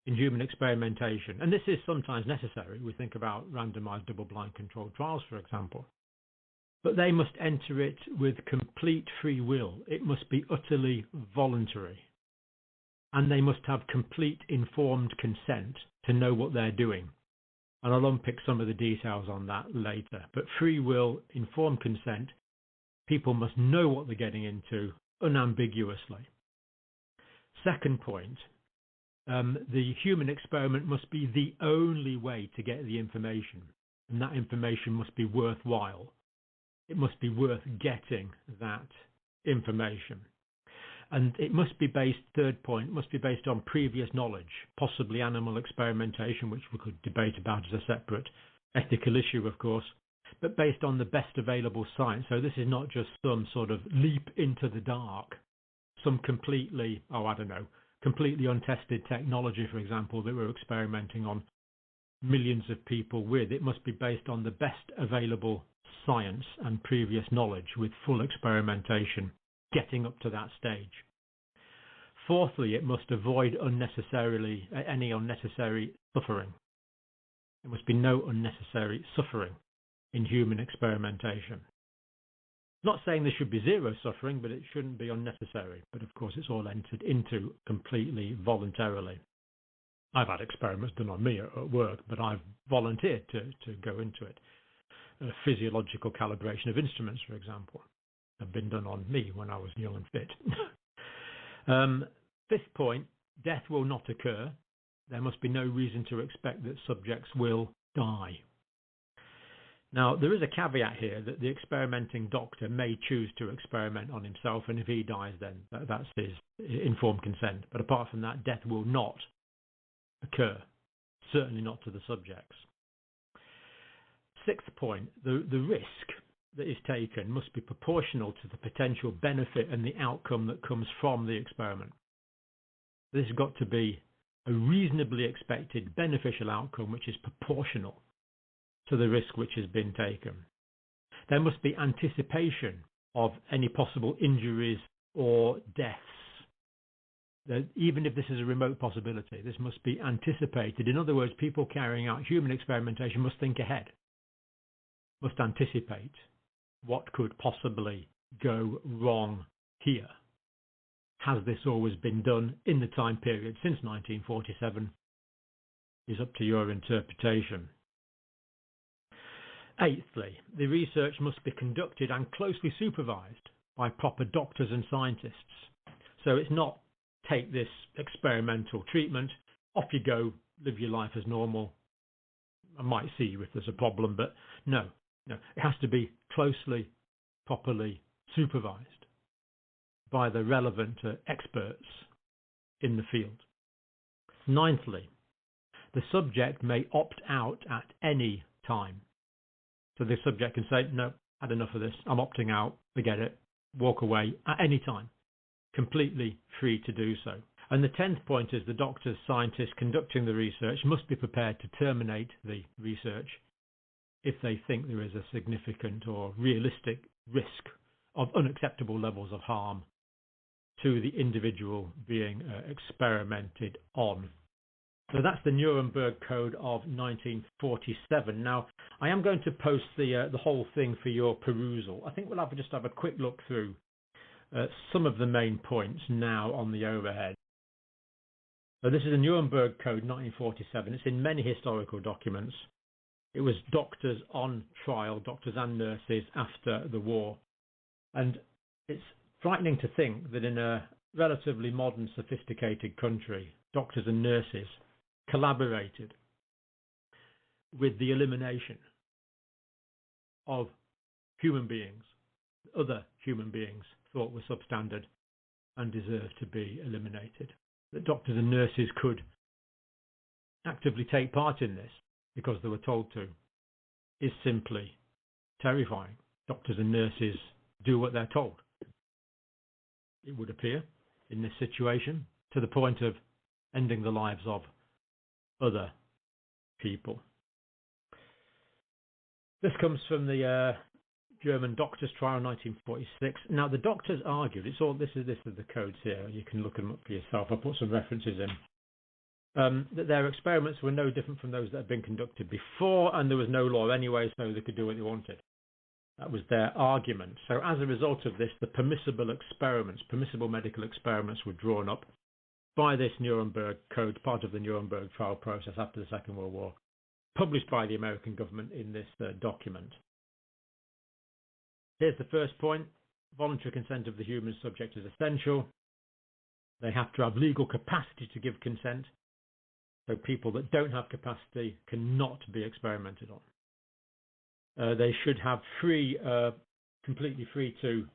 [SPEAKER 11] in human experimentation, and this is sometimes necessary. We think about randomized double-blind controlled trials, for example, but they must enter it with complete free will. It must be utterly voluntary, and they must have complete informed consent to know what they're doing. And I'll unpick some of the details on that later. But free will, informed consent, people must know what they're getting into unambiguously. Second point, the human experiment must be the only way to get the information, and that information must be worthwhile. It must be worth getting that information. And it must be based, third point, must be based on previous knowledge, possibly animal experimentation, which we could debate about as a separate ethical issue, of course, but based on the best available science. So this is not just some sort of leap into the dark, some completely, completely untested technology, for example, that we're experimenting on. millions of people with. It must be based on the best available science and previous knowledge with full experimentation getting up to that stage. Fourthly, it must avoid any unnecessary suffering. There must be no unnecessary suffering in human experimentation. Not saying there should be zero suffering, but it shouldn't be unnecessary. But of course, it's all entered into completely voluntarily. I've had experiments done on me at work, but I've volunteered to go into it. Physiological calibration of instruments, for example, have been done on me when I was young and fit. Fifth point, death will not occur. There must be no reason to expect that subjects will die. Now, there is a caveat here that the experimenting doctor may choose to experiment on himself, and if he dies, then that's his informed consent. But apart from that, death will not occur, certainly not to the subjects. Sixth point, the risk that is taken must be proportional to the potential benefit and the outcome that comes from the experiment. This has got to be a reasonably expected beneficial outcome which is proportional to the risk which has been taken. There must be anticipation of any possible injuries or deaths. Even if this is a remote possibility, this must be anticipated. In other words, people carrying out human experimentation must think ahead, must anticipate what could possibly go wrong here. Has this always been done in the time period since 1947? Is up to your interpretation. Eighthly, the research must be conducted and closely supervised by proper doctors and scientists. So it's not take this experimental treatment, off you go, live your life as normal. I might see you if there's a problem, but no, it has to be closely, properly supervised by the relevant experts in the field. Ninthly, the subject may opt out at any time. So the subject can say, no, had enough of this, I'm opting out, forget it, walk away at any time, completely free to do so. And the 10th point is the doctors, scientists conducting the research must be prepared to terminate the research if they think there is a significant or realistic risk of unacceptable levels of harm to the individual being experimented on. So that's the Nuremberg Code of 1947. Now, I am going to post the whole thing for your perusal. I think we'll just have a quick look through some of the main points now on the overhead. So this is the Nuremberg Code 1947. It's in many historical documents. It was doctors on trial, doctors and nurses after the war. And it's frightening to think that in a relatively modern, sophisticated country, doctors and nurses collaborated with the elimination of human beings, other human beings thought were substandard and deserved to be eliminated. That doctors and nurses could actively take part in this because they were told to is simply terrifying. Doctors and nurses do what they're told, it would appear, in this situation, to the point of ending the lives of other people. This comes from the German doctors' trial, 1946. Now, the doctors argued, this is the codes here, you can look them up for yourself, I'll put some references in, that their experiments were no different from those that had been conducted before, and there was no law anyway, so they could do what they wanted. That was their argument. So as a result of this, the permissible medical experiments were drawn up by this Nuremberg Code, part of the Nuremberg trial process after the Second World War, published by the American government in this document. Here's the first point. Voluntary consent of the human subject is essential. They have to have legal capacity to give consent. So people that don't have capacity cannot be experimented on. They should have completely free to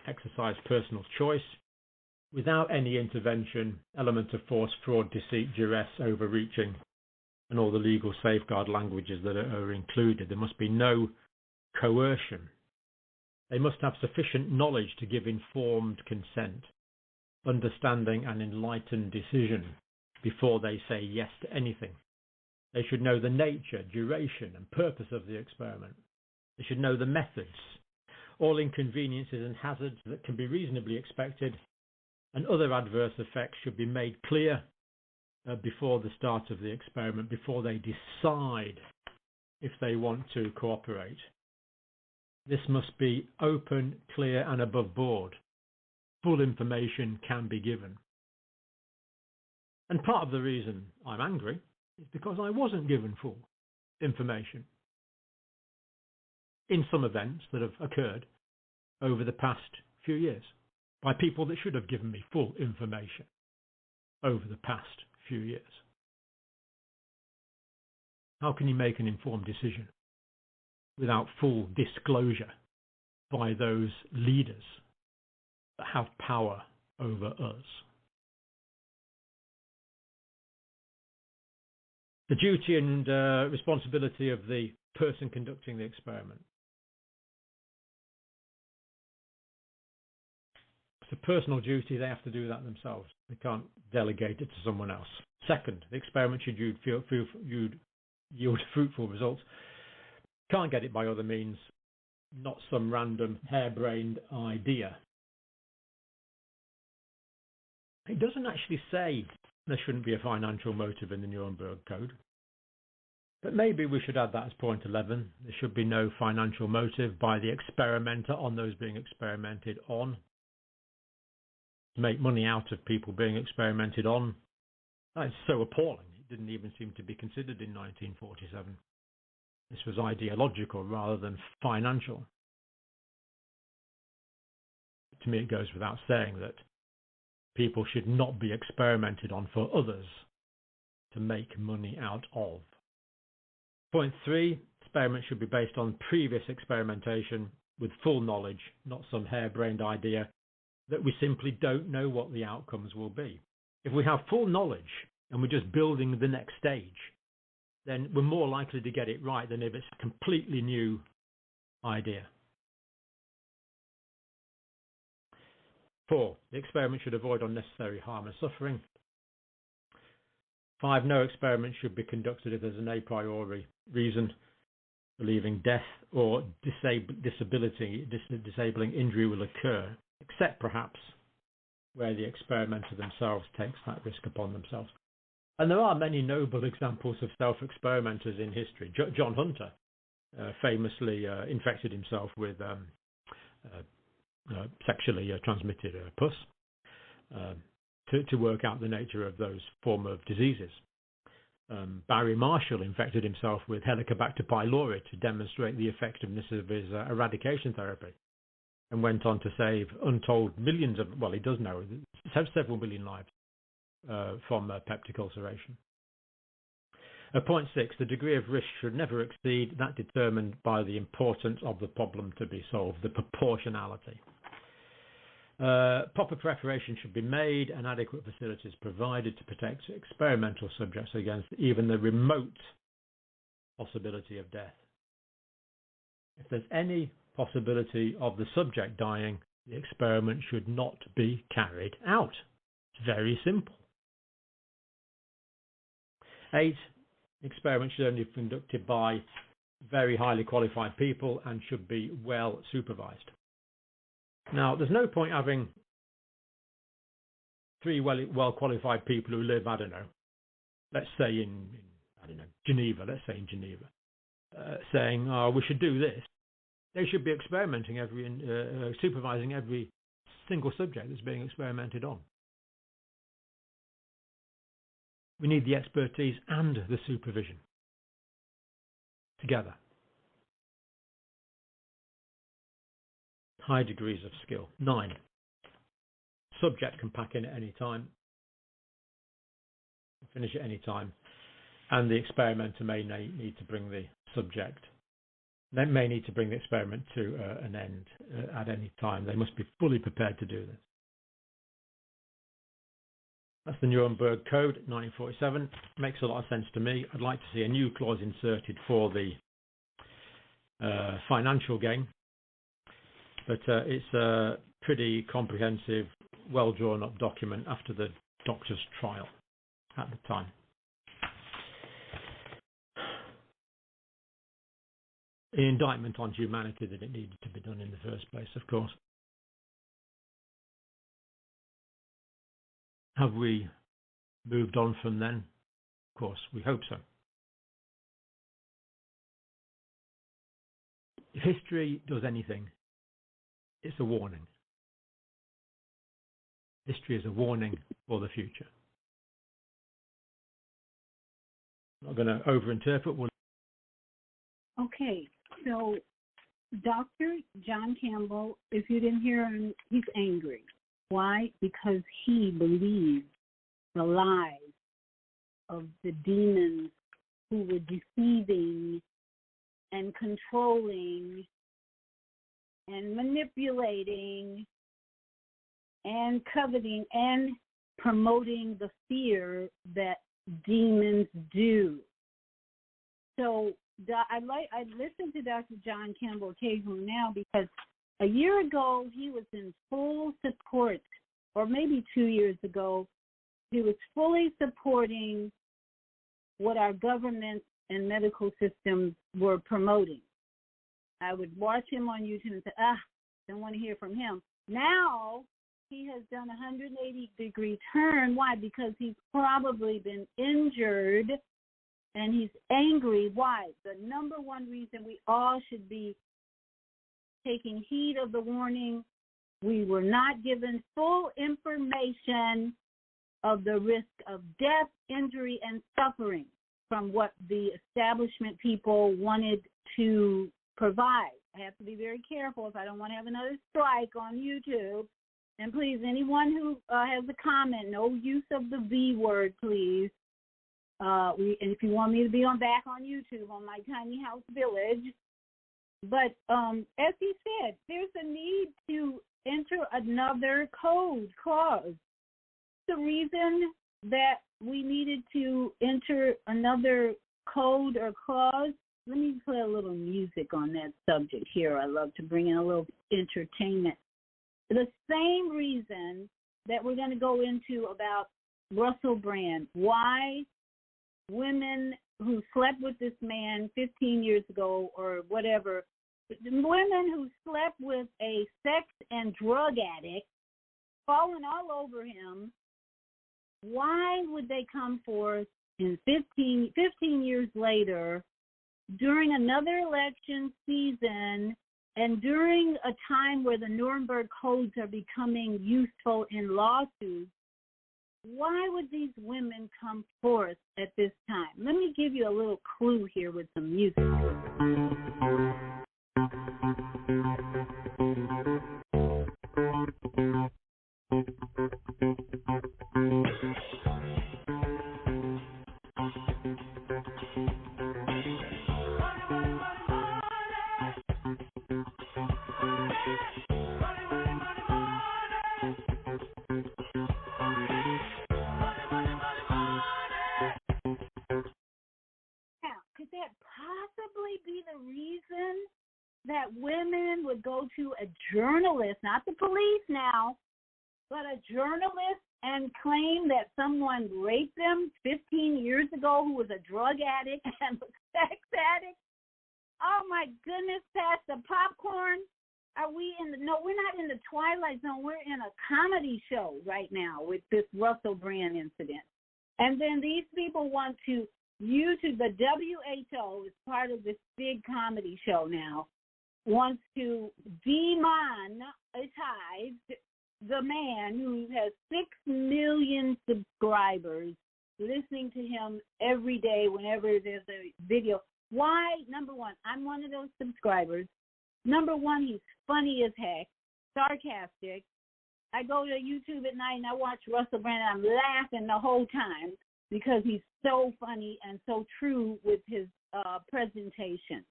[SPEAKER 11] exercise personal choice without any intervention, element of force, fraud, deceit, duress, overreaching, and all the legal safeguard languages that are included. There must be no coercion. They must have sufficient knowledge to give informed consent, understanding and enlightened decision before they say yes to anything. They should know the nature, duration, and purpose of the experiment. They should know the methods, all inconveniences and hazards that can be reasonably expected, and other adverse effects should be made clear before the start of the experiment, before they decide if they want to cooperate. This must be open, clear, and above board. Full information can be given. And part of the reason I'm angry is because I wasn't given full information in some events that have occurred over the past few years by people that should have given me full information over the past few years. How can you make an informed decision without full disclosure by those leaders that have power over us? The duty and responsibility of the person conducting the experiment. It's a personal duty. They have to do that themselves. They can't delegate it to someone else. Second, the experiment should yield fruitful results. Can't get it by other means, not some random harebrained idea. It doesn't actually say there shouldn't be a financial motive in the Nuremberg Code. But maybe we should add that as point 11. There should be no financial motive by the experimenter on those being experimented on. To make money out of people being experimented on. That is so appalling. It didn't even seem to be considered in 1947. This was ideological rather than financial. To me, it goes without saying that people should not be experimented on for others to make money out of. Point 3, experiments should be based on previous experimentation with full knowledge, not some harebrained idea that we simply don't know what the outcomes will be. If we have full knowledge and we're just building the next stage, then we're more likely to get it right than if it's a completely new idea. 4, the experiment should avoid unnecessary harm and suffering. 5, no experiment should be conducted if there's an a priori reason believing death or disabling injury will occur, except perhaps where the experimenter themselves takes that risk upon themselves. And there are many noble examples of self-experimenters in history. John Hunter famously infected himself with sexually transmitted pus to work out the nature of those form of diseases. Barry Marshall infected himself with Helicobacter pylori to demonstrate the effectiveness of his eradication therapy, and went on to save untold millions of, well, he does know, several million lives from peptic ulceration. Point 6, the degree of risk should never exceed that determined by the importance of the problem to be solved, the proportionality. Proper preparation should be made and adequate facilities provided to protect experimental subjects against even the remote possibility of death. If there's any possibility of the subject dying, the experiment should not be carried out. It's very simple. 8, experiments should only be conducted by very highly qualified people and should be well supervised. Now, there's no point having 3 well qualified people who live, I don't know, let's say in Geneva, saying, oh, we should do this. They should be experimenting supervising every single subject that's being experimented on. We need the expertise and the supervision together. High degrees of skill. 9, subject can pack in at any time, finish at any time, and the experimenter may need to bring the subject. They may need to bring the experiment to an end at any time. They must be fully prepared to do this. That's the Nuremberg Code, 1947. Makes a lot of sense to me. I'd like to see a new clause inserted for the financial gain. But it's a pretty comprehensive, well-drawn-up document after the doctor's trial at the time. an indictment on humanity that it needed to be done in the first place, of course. Have we moved on from then? Of course, we hope so. If history does anything, it's a warning. History is a warning for the future. I'm not going to overinterpret.
[SPEAKER 3] Okay, so Dr. John Campbell, if you didn't hear him, he's angry. Why? Because he believes the lies of the demons who were deceiving and controlling and manipulating and coveting and promoting the fear that demons do. So I listen to Dr. John Campbell occasionally now because a year ago he was in full support, or maybe 2 years ago, he was fully supporting what our government and medical systems were promoting. I would watch him on YouTube and say, don't want to hear from him. Now he has done a 180-degree turn. Why? Because he's probably been injured and he's angry. Why? The number one reason we all should be taking heed of the warning, we were not given full information of the risk of death, injury, and suffering from what the establishment people wanted to provide. I have to be very careful if I don't want to have another strike on YouTube. And please, anyone who has a comment, no use of the V word, please. And if you want me to be back on YouTube on my tiny house village. But as he said, there's a need to enter another code clause. The reason that we needed to enter another code or clause, let me play a little music on that subject here. I love to bring in a little entertainment. The same reason that we're going to go into about Russell Brand, why women who slept with this man 15 years ago or whatever, women who slept with a sex and drug addict, falling all over him, why would they come forth in 15 years later during another election season and during a time where the Nuremberg Codes are becoming useful in lawsuits? Why would these women come forth at this time? Let me give you a little clue here with some music. That women would go to a journalist, not the police now, but a journalist and claim that someone raped them 15 years ago who was a drug addict and a sex addict? Oh, my goodness, Pastor Popcorn. Are we in the, no, we're not in the Twilight Zone. We're in a comedy show right now with this Russell Brand incident. And then these people want to YouTube, the WHO is part of this big comedy show now, wants to demonetize the man who has 6 million subscribers listening to him every day whenever there's a video. Why? Number one, I'm one of those subscribers. Number one, he's funny as heck, sarcastic. I go to YouTube at night and I watch Russell Brand and I'm laughing the whole time because he's so funny and so true with his presentation.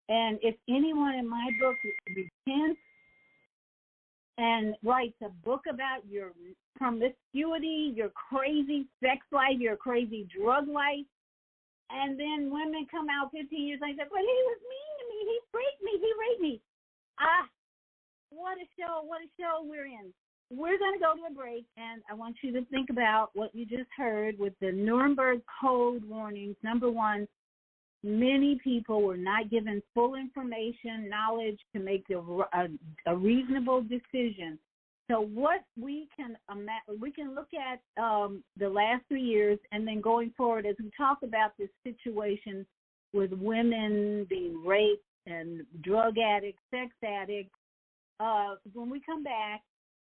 [SPEAKER 3] And if anyone in my book repents and writes a book about your promiscuity, your crazy sex life, your crazy drug life, and then women come out 15 years later and say, well, he was mean to me, he raped me. What a show we're in. We're going to go to a break, and I want you to think about what you just heard with the Nuremberg Code warnings. Number one, Many people were not given full information, knowledge to make a reasonable decision. So what we can look at the last 3 years, and then going forward as we talk about this situation with women being raped and drug addicts, sex addicts. When we come back,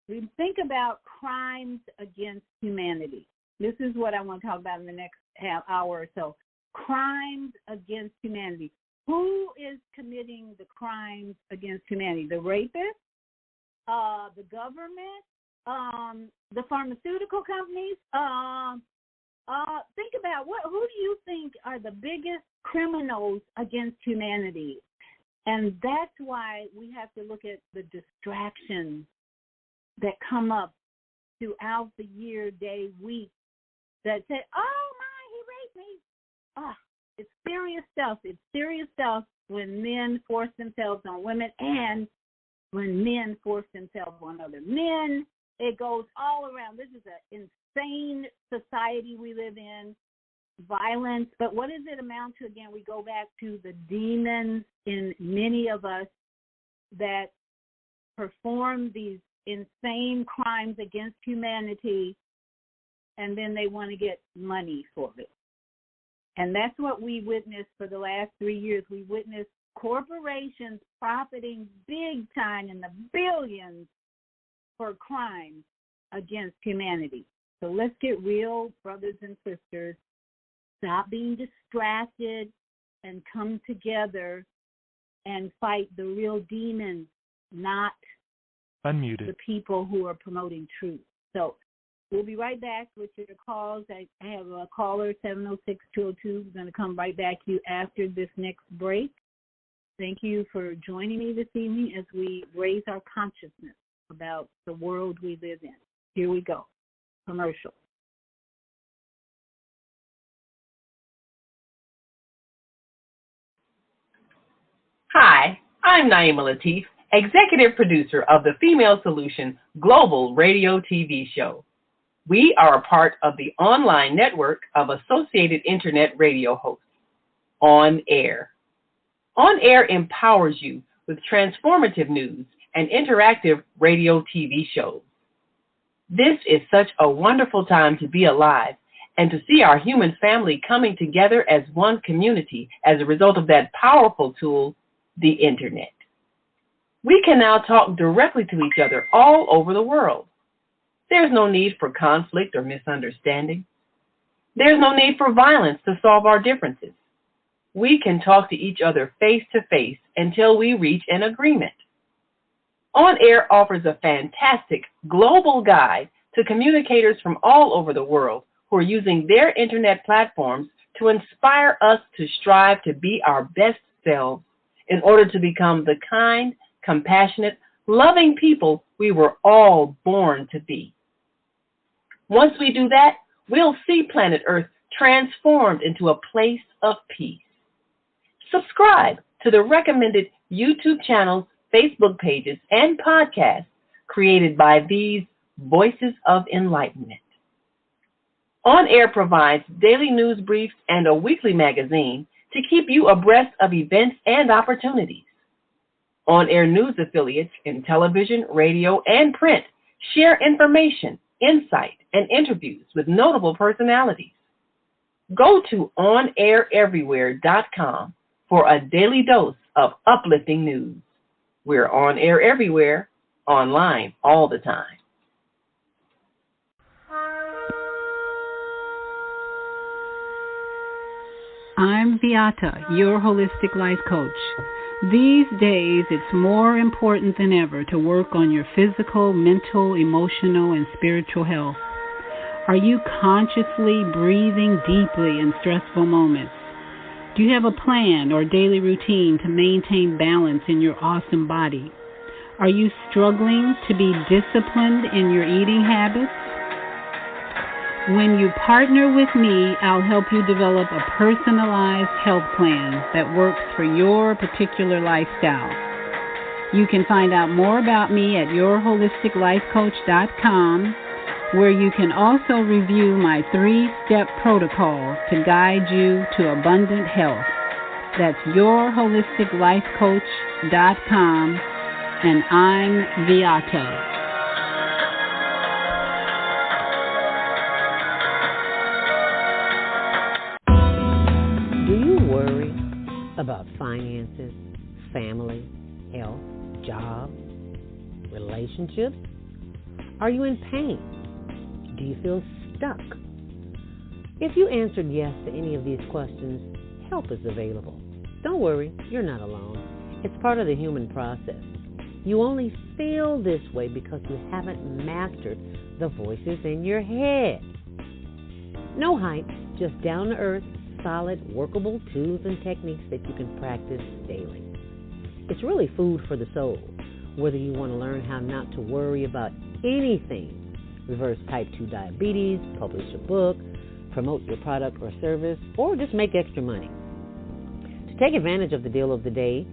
[SPEAKER 3] we think about crimes against humanity. This is what I want to talk about in the next half hour or so. Crimes against humanity. Who is committing the crimes against humanity? The rapist? The government? The pharmaceutical companies? Think about who do you think are the biggest criminals against humanity? And that's why we have to look at the distractions that come up throughout the year, day, week, that say, oh, my, he raped me. It's serious stuff. It's serious stuff when men force themselves on women and when men force themselves on other men. It goes all around. This is an insane society we live in, violence. But what does it amount to? Again, we go back to the demons in many of us that perform these insane crimes against humanity, and then they want to get money for it. And that's what we witnessed for the last 3 years. We witnessed corporations profiting big time in the billions for crimes against humanity. So let's get real, brothers and sisters. Stop being distracted and come together and fight the real demons, not
[SPEAKER 12] Unmuted.
[SPEAKER 3] The people who are promoting truth. So we'll be right back with your calls. I have a caller, 706-202, who's going to come right back to you after this next break. Thank you for joining me this evening as we raise our consciousness about the world we live in. Here we go. Commercial.
[SPEAKER 13] Hi, I'm Naima Latif, executive producer of the Female Solution Global Radio TV show. We are a part of the online network of Associated Internet radio hosts, On Air. On Air empowers you with transformative news and interactive radio TV shows. This is such a wonderful time to be alive and to see our human family coming together as one community as a result of that powerful tool, the Internet. We can now talk directly to each other all over the world. There's no need for conflict or misunderstanding. There's no need for violence to solve our differences. We can talk to each other face to face until we reach an agreement. On Air offers a fantastic global guide to communicators from all over the world who are using their internet platforms to inspire us to strive to be our best selves in order to become the kind, compassionate, loving people we were all born to be. Once we do that, we'll see planet Earth transformed into a place of peace. Subscribe to the recommended YouTube channels, Facebook pages, and podcasts created by these Voices of Enlightenment. On Air provides daily news briefs and a weekly magazine to keep you abreast of events and opportunities. On Air news affiliates in television, radio, and print share information, insight, and interviews with notable personalities. Go to onaireverywhere.com for a daily dose of uplifting news. We're on air everywhere, online all the time.
[SPEAKER 14] I'm Viyahta, your holistic life coach. These days, it's more important than ever to work on your physical, mental, emotional, and spiritual health. Are you consciously breathing deeply in stressful moments? Do you have a plan or daily routine to maintain balance in your awesome body? Are you struggling to be disciplined in your eating habits? When you partner with me, I'll help you develop a personalized health plan that works for your particular lifestyle. You can find out more about me at yourholisticlifecoach.com, where you can also review my 3-step protocol to guide you to abundant health. That's yourholisticlifecoach.com. And I'm Viyahta.
[SPEAKER 12] Do you worry about finances, family, health, job, relationships? Are you in pain? Do you feel stuck? If you answered yes to any of these questions, help is available. Don't worry, you're not alone. It's part of the human process. You only feel this way because you haven't mastered the voices in your head. No hype, just down-to-earth, solid, workable tools and techniques that you can practice daily. It's really food for the soul, whether you want to learn how not to worry about anything, reverse type 2 diabetes, publish a book, promote your product or service, or just make extra money. To take advantage of the deal of the day,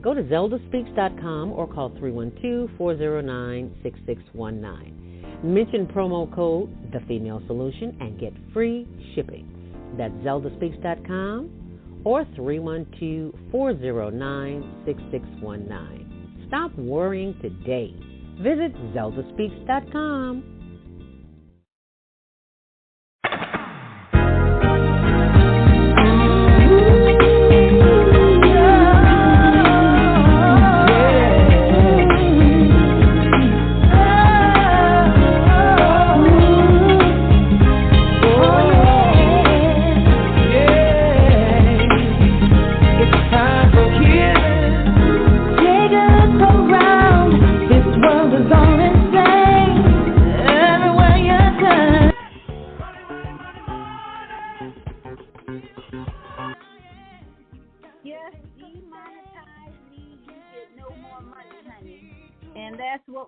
[SPEAKER 12] go to zeldaspeaks.com or call 312-409-6619. Mention promo code The Female Solution and get free shipping. That's zeldaspeaks.com or 312-409-6619. Stop worrying today. Visit zeldaspeaks.com.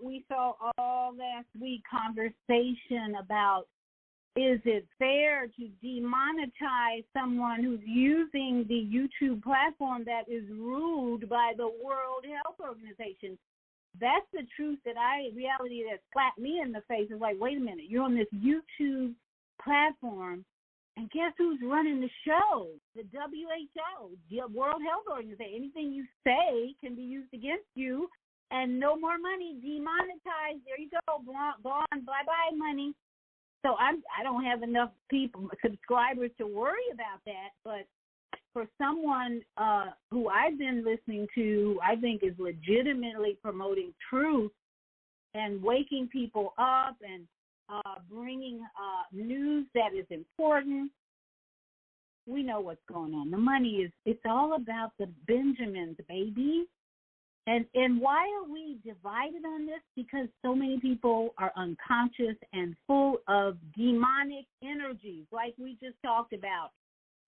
[SPEAKER 3] We saw all last week, conversation about, is it fair to demonetize someone who's using the YouTube platform that is ruled by the World Health Organization? That's the truth reality that slapped me in the face. Is like, wait a minute, you're on this YouTube platform, and guess who's running the show? The WHO, the World Health Organization. Anything you say can be used against you. And no more money, demonetized. There you go, gone, bye-bye money. So I don't have enough subscribers to worry about that. But for someone who I've been listening to, I think is legitimately promoting truth and waking people up and bringing news that is important, we know what's going on. The money it's all about the Benjamins, baby. And why are we divided on this? Because so many people are unconscious and full of demonic energies, like we just talked about.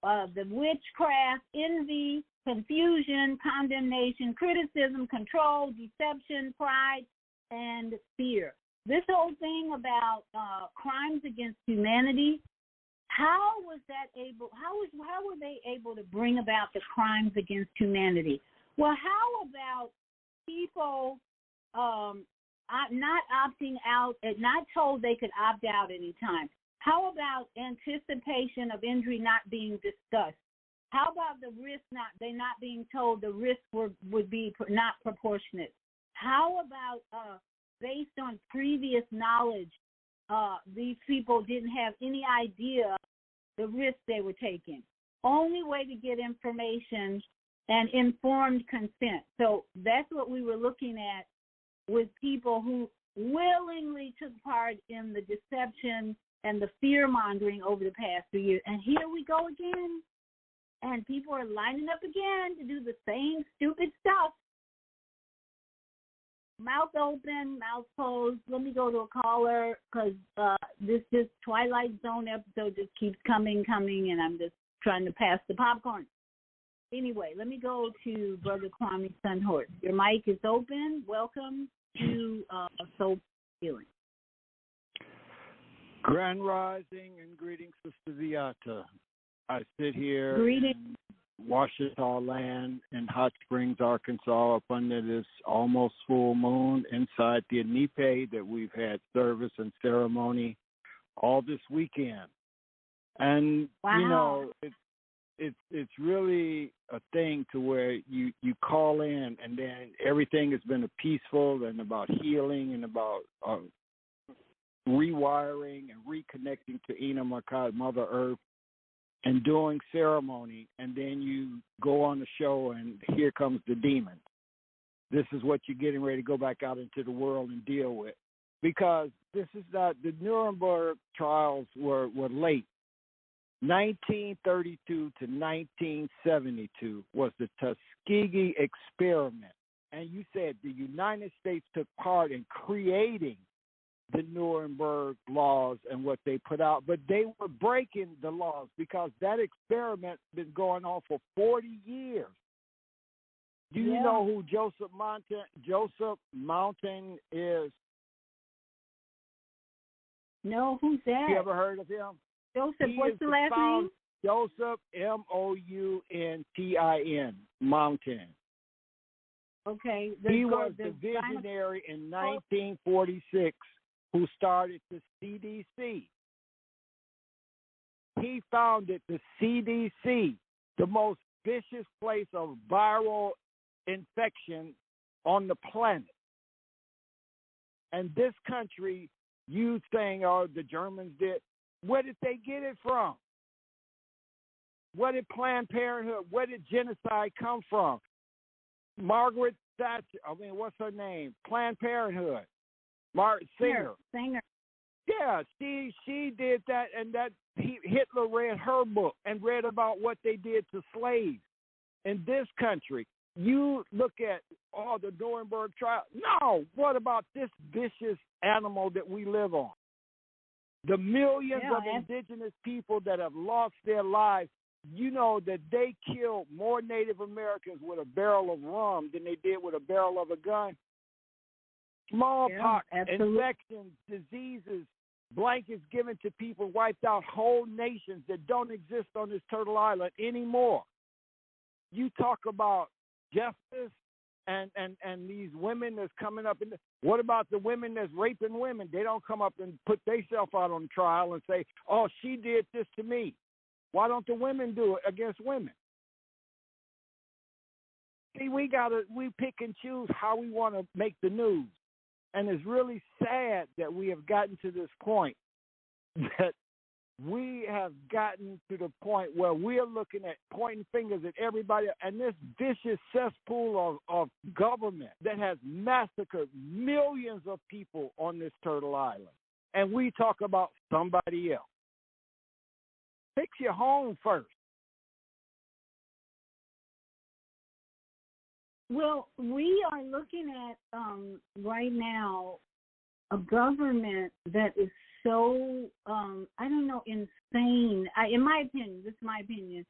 [SPEAKER 3] The witchcraft, envy, confusion, condemnation, criticism, control, deception, pride, and fear. This whole thing about crimes against humanity, how were they able to bring about the crimes against humanity? Well, how about people not opting out, not told they could opt out anytime? How about anticipation of injury not being discussed? How about the risk not being told the risk would be not proportionate? How about based on previous knowledge, these people didn't have any idea the risk they were taking? Only way to get information and informed consent. So that's what we were looking at with people who willingly took part in the deception and the fear-mongering over the past 2 years. And here we go again. And people are lining up again to do the same stupid stuff. Mouth open, mouth closed. Let me go to a caller because this Twilight Zone episode just keeps coming, and I'm just trying to pass the popcorn. Anyway, let me go to Brother Kwame Sunhort. Your mic is open. Welcome to Soul Healing.
[SPEAKER 15] Grand Rising and greetings, Sister Viyahta. I sit here in Ouachita land in Hot Springs, Arkansas, up under this almost full moon inside the Anipe that we've had service and ceremony all this weekend. And,
[SPEAKER 3] wow.
[SPEAKER 15] you know, it's really a thing to where you call in and then everything has been peaceful and about healing and about rewiring and reconnecting to Ina Makad, Mother Earth, and doing ceremony, and then you go on the show and here comes the demon. This is what you're getting ready to go back out into the world and deal with. Because this is not, the Nuremberg trials were late. 1932 to 1972 was the Tuskegee experiment. And you said the United States took part in creating the Nuremberg laws and what they put out, but they were breaking the laws because that experiment's been going on for 40 years. Do you know who Joseph Mountain is?
[SPEAKER 3] No, who's that?
[SPEAKER 15] You ever heard of him?
[SPEAKER 3] Joseph, what's the last name?
[SPEAKER 15] Joseph, Mountin, Mountain.
[SPEAKER 3] Okay.
[SPEAKER 15] He was the visionary in 1946 who started the CDC. He founded the CDC, the most vicious place of viral infection on the planet. And this country, you saying, oh, the Germans did, where did they get it from? Where did Planned Parenthood, where did genocide come from? Margaret Thatcher, what's her name? Planned Parenthood. Singer. Yeah, she did that, and that Hitler read her book and read about what they did to slaves in this country. You look at the Nuremberg trial. No, what about this vicious animal that we live on? The millions of indigenous people that have lost their lives. You know that they killed more Native Americans with a barrel of rum than they did with a barrel of a gun. Smallpox, infections, diseases, blankets given to people, wiped out whole nations that don't exist on this Turtle Island anymore. You talk about justice and these women that's coming up. What about the women that's raping women? They don't come up and put themselves out on trial and say, oh, she did this to me. Why don't the women do it against women? See, we pick and choose how we want to make the news. And it's really sad that we have gotten to this point, that we have gotten to the point where we're looking at pointing fingers at everybody, and this vicious cesspool of government that has massacred millions of people on this Turtle Island. And we talk about somebody else. Fix your home first.
[SPEAKER 3] Well, we are looking at right now a government that is so, insane. In my opinion, this is my opinion,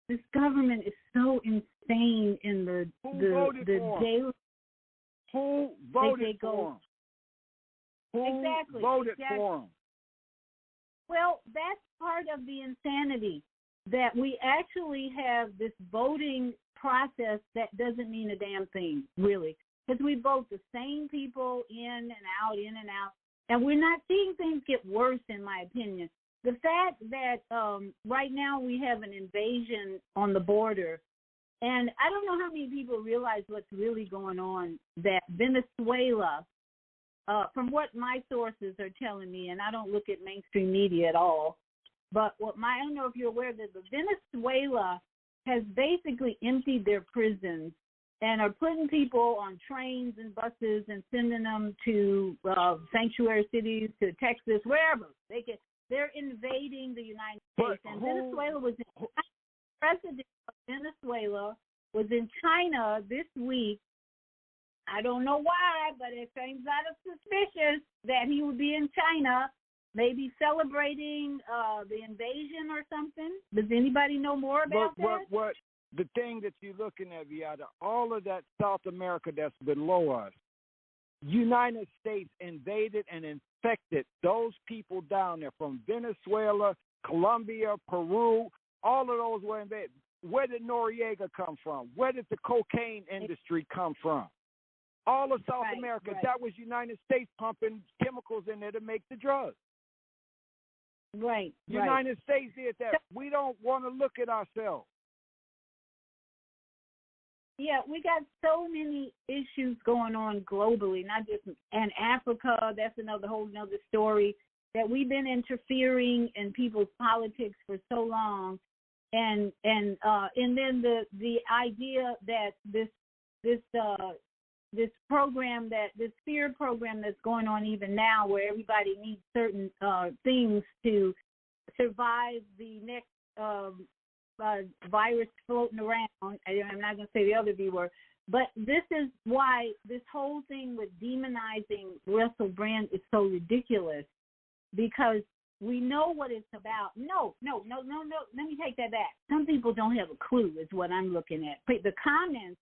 [SPEAKER 3] this government is so insane in the daily.
[SPEAKER 15] Who voted for them? Who voted for them?
[SPEAKER 3] Well, that's part of the insanity, that we actually have this voting process that doesn't mean a damn thing, really, because we vote the same people in and out, and we're not seeing things get worse, in my opinion. The fact that right now we have an invasion on the border, and I don't know how many people realize what's really going on, that Venezuela, from what my sources are telling me, and I don't look at mainstream media at all, but I don't know if you're aware that Venezuela has basically emptied their prisons and are putting people on trains and buses and sending them to sanctuary cities, to Texas, wherever. They're invading the United States. And President of Venezuela was in China this week. I don't know why, but it seems kind of suspicious that he would be in China, maybe celebrating the invasion or something. Does anybody know more about that?
[SPEAKER 15] What the thing that you're looking at, Viyahta, all of that South America that's below us, United States invaded and infected those people down there from Venezuela, Colombia, Peru. All of those were invaded. Where did Noriega come from? Where did the cocaine industry come from? All of South America, that was United States pumping chemicals in there to make the drugs. United States did that. We don't want to look at ourselves.
[SPEAKER 3] we got so many issues going on globally, not just in Africa. That's whole nother story, that we've been interfering in people's politics for so long, and then the idea that this program, this fear program that's going on even now, where everybody needs certain things to survive the next virus floating around. I'm not going to say the other V word, but this is why this whole thing with demonizing Russell Brand is so ridiculous, because we know what it's about. No. Let me take that back. Some people don't have a clue is what I'm looking at. The comments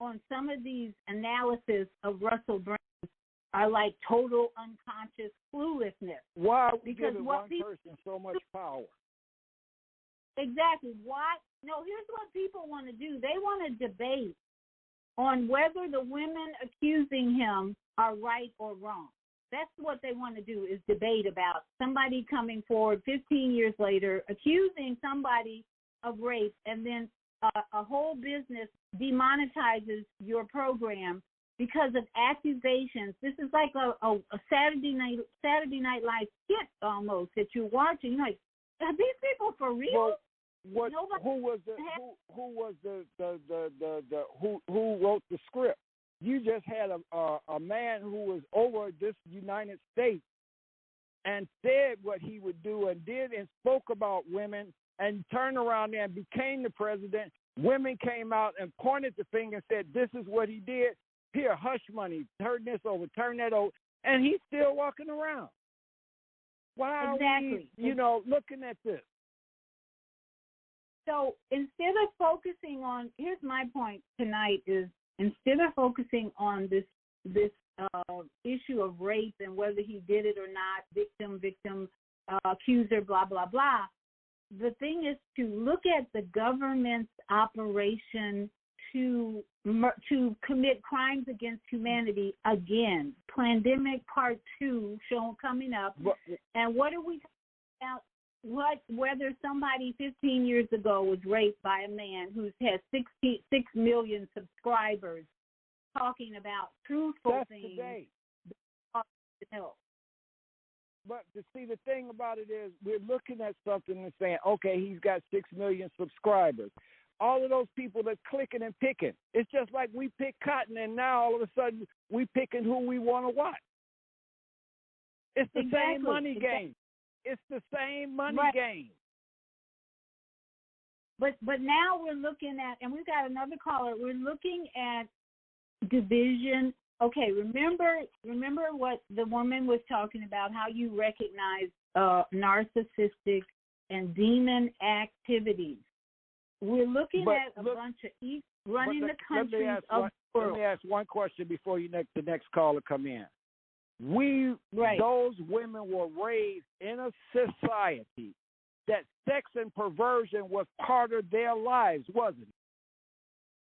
[SPEAKER 3] on some of these analysis of Russell Brand are like total unconscious cluelessness.
[SPEAKER 15] Why are we giving one person so much power?
[SPEAKER 3] Exactly. Why? No, here's what people want to do. They want to debate on whether the women accusing him are right or wrong. That's what they want to do, is debate about somebody coming forward 15 years later accusing somebody of rape, and then a whole business demonetizes your program because of accusations. This is like a Saturday Night Live skit almost that you're watching. You're like, are these people for real?
[SPEAKER 15] Who wrote the script? You just had a man who was over this United States and said what he would do and did and spoke about women and turned around there and became the president. Women came out and pointed the finger and said, this is what he did. Here, hush money, turn this over, turn that over. And he's still walking around. Why are we, looking at this?
[SPEAKER 3] So instead of focusing on, here's my point tonight is, instead of focusing on this issue of rape and whether he did it or not, victim, accuser, blah, blah, blah, the thing is to look at the government's operation to commit crimes against humanity again. Pandemic Part 2 coming up. And what are we talking about? Whether somebody 15 years ago was raped by a man who has 66 million subscribers talking about truthful things.
[SPEAKER 15] Today. But to see, the thing about it is we're looking at something and saying, okay, he's got 6 million subscribers. All of those people that's clicking and picking. It's just like we pick cotton, and now all of a sudden we picking who we want to watch. It's the same money game. It's the same money game.
[SPEAKER 3] But now we're looking at, and we've got another caller, we're looking at division. Okay, remember what the woman was talking about, how you recognize narcissistic and demon activities. We're looking at a bunch of running the countries of the world.
[SPEAKER 15] Let me ask one question before the next caller come in. Those women were raised in a society that sex and perversion was part of their lives, wasn't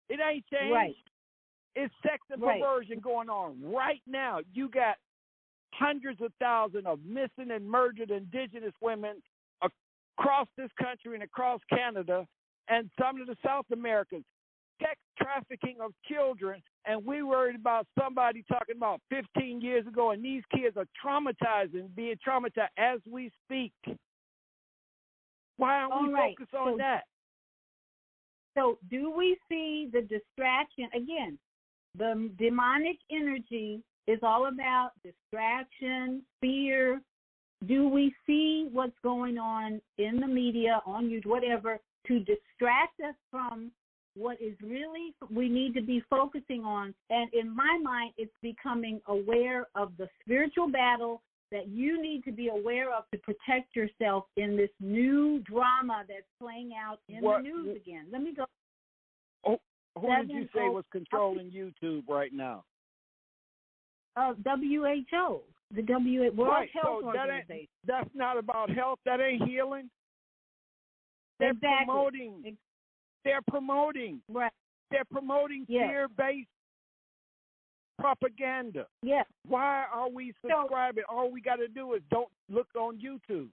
[SPEAKER 15] it? It ain't changed.
[SPEAKER 3] Right.
[SPEAKER 15] It's sex and perversion going on right now. You got hundreds of thousands of missing and murdered indigenous women across this country and across Canada and some of the South Americans. Sex trafficking of children, and we worried about somebody talking about 15 years ago, and these kids are being traumatized as we speak. Why aren't we focused on that?
[SPEAKER 3] So do we see the distraction? Again, the demonic energy is all about distraction, fear. Do we see what's going on in the media, on YouTube, whatever, to distract us from what is really we need to be focusing on? And in my mind, it's becoming aware of the spiritual battle that you need to be aware of to protect yourself in this new drama that's playing out in the news again. Let me go.
[SPEAKER 15] Who did you say was controlling YouTube right now?
[SPEAKER 3] WHO, the World Health Organization.
[SPEAKER 15] That's not about health. That ain't healing. They're promoting. They're promoting.
[SPEAKER 3] Right.
[SPEAKER 15] They're promoting fear-based propaganda.
[SPEAKER 3] Yes.
[SPEAKER 15] Why are we subscribing? All we got to do is don't look on YouTube.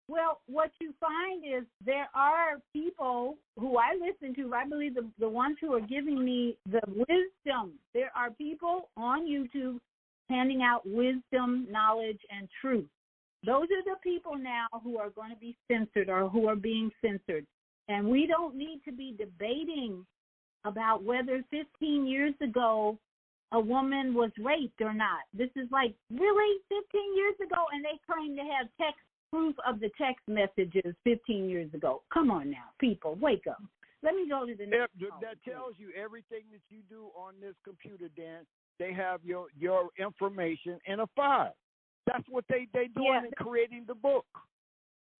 [SPEAKER 3] Well, what you find is there are people who I listen to, I believe the ones who are giving me the wisdom. There are people on YouTube handing out wisdom, knowledge, and truth. Those are the people now who are going to be censored or who are being censored. And we don't need to be debating about whether 15 years ago a woman was raped or not. This is like, really, 15 years ago? And they claim to have proof of the text messages 15 years ago. Come on now, people, wake up. Let me go to the next call.
[SPEAKER 15] That tells you everything that you do on this computer, Dan. They have your information in a file. That's what they doing in creating the book.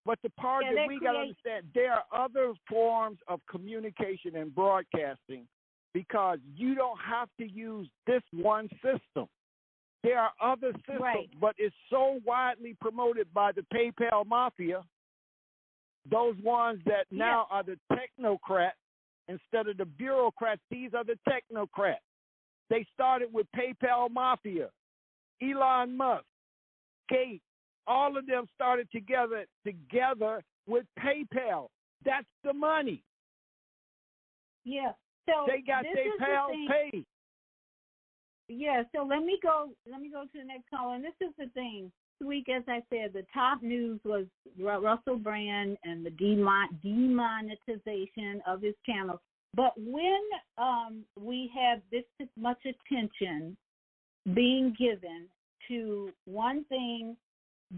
[SPEAKER 15] But the part that we got to understand, there are other forms of communication and broadcasting because you don't have to use this one system. There are other systems, but it's so widely promoted by the PayPal mafia, those ones that now are the technocrats instead of the bureaucrats. These are the technocrats. They started with PayPal mafia, Elon Musk, Gates. All of them started together with PayPal. That's the money.
[SPEAKER 3] Yeah. So
[SPEAKER 15] they got their pals paid.
[SPEAKER 3] Yeah, so let me go to the next call. And this is the thing. This week, as I said, the top news was Russell Brand and the demonetization of his channel. But when we have this much attention being given to one thing,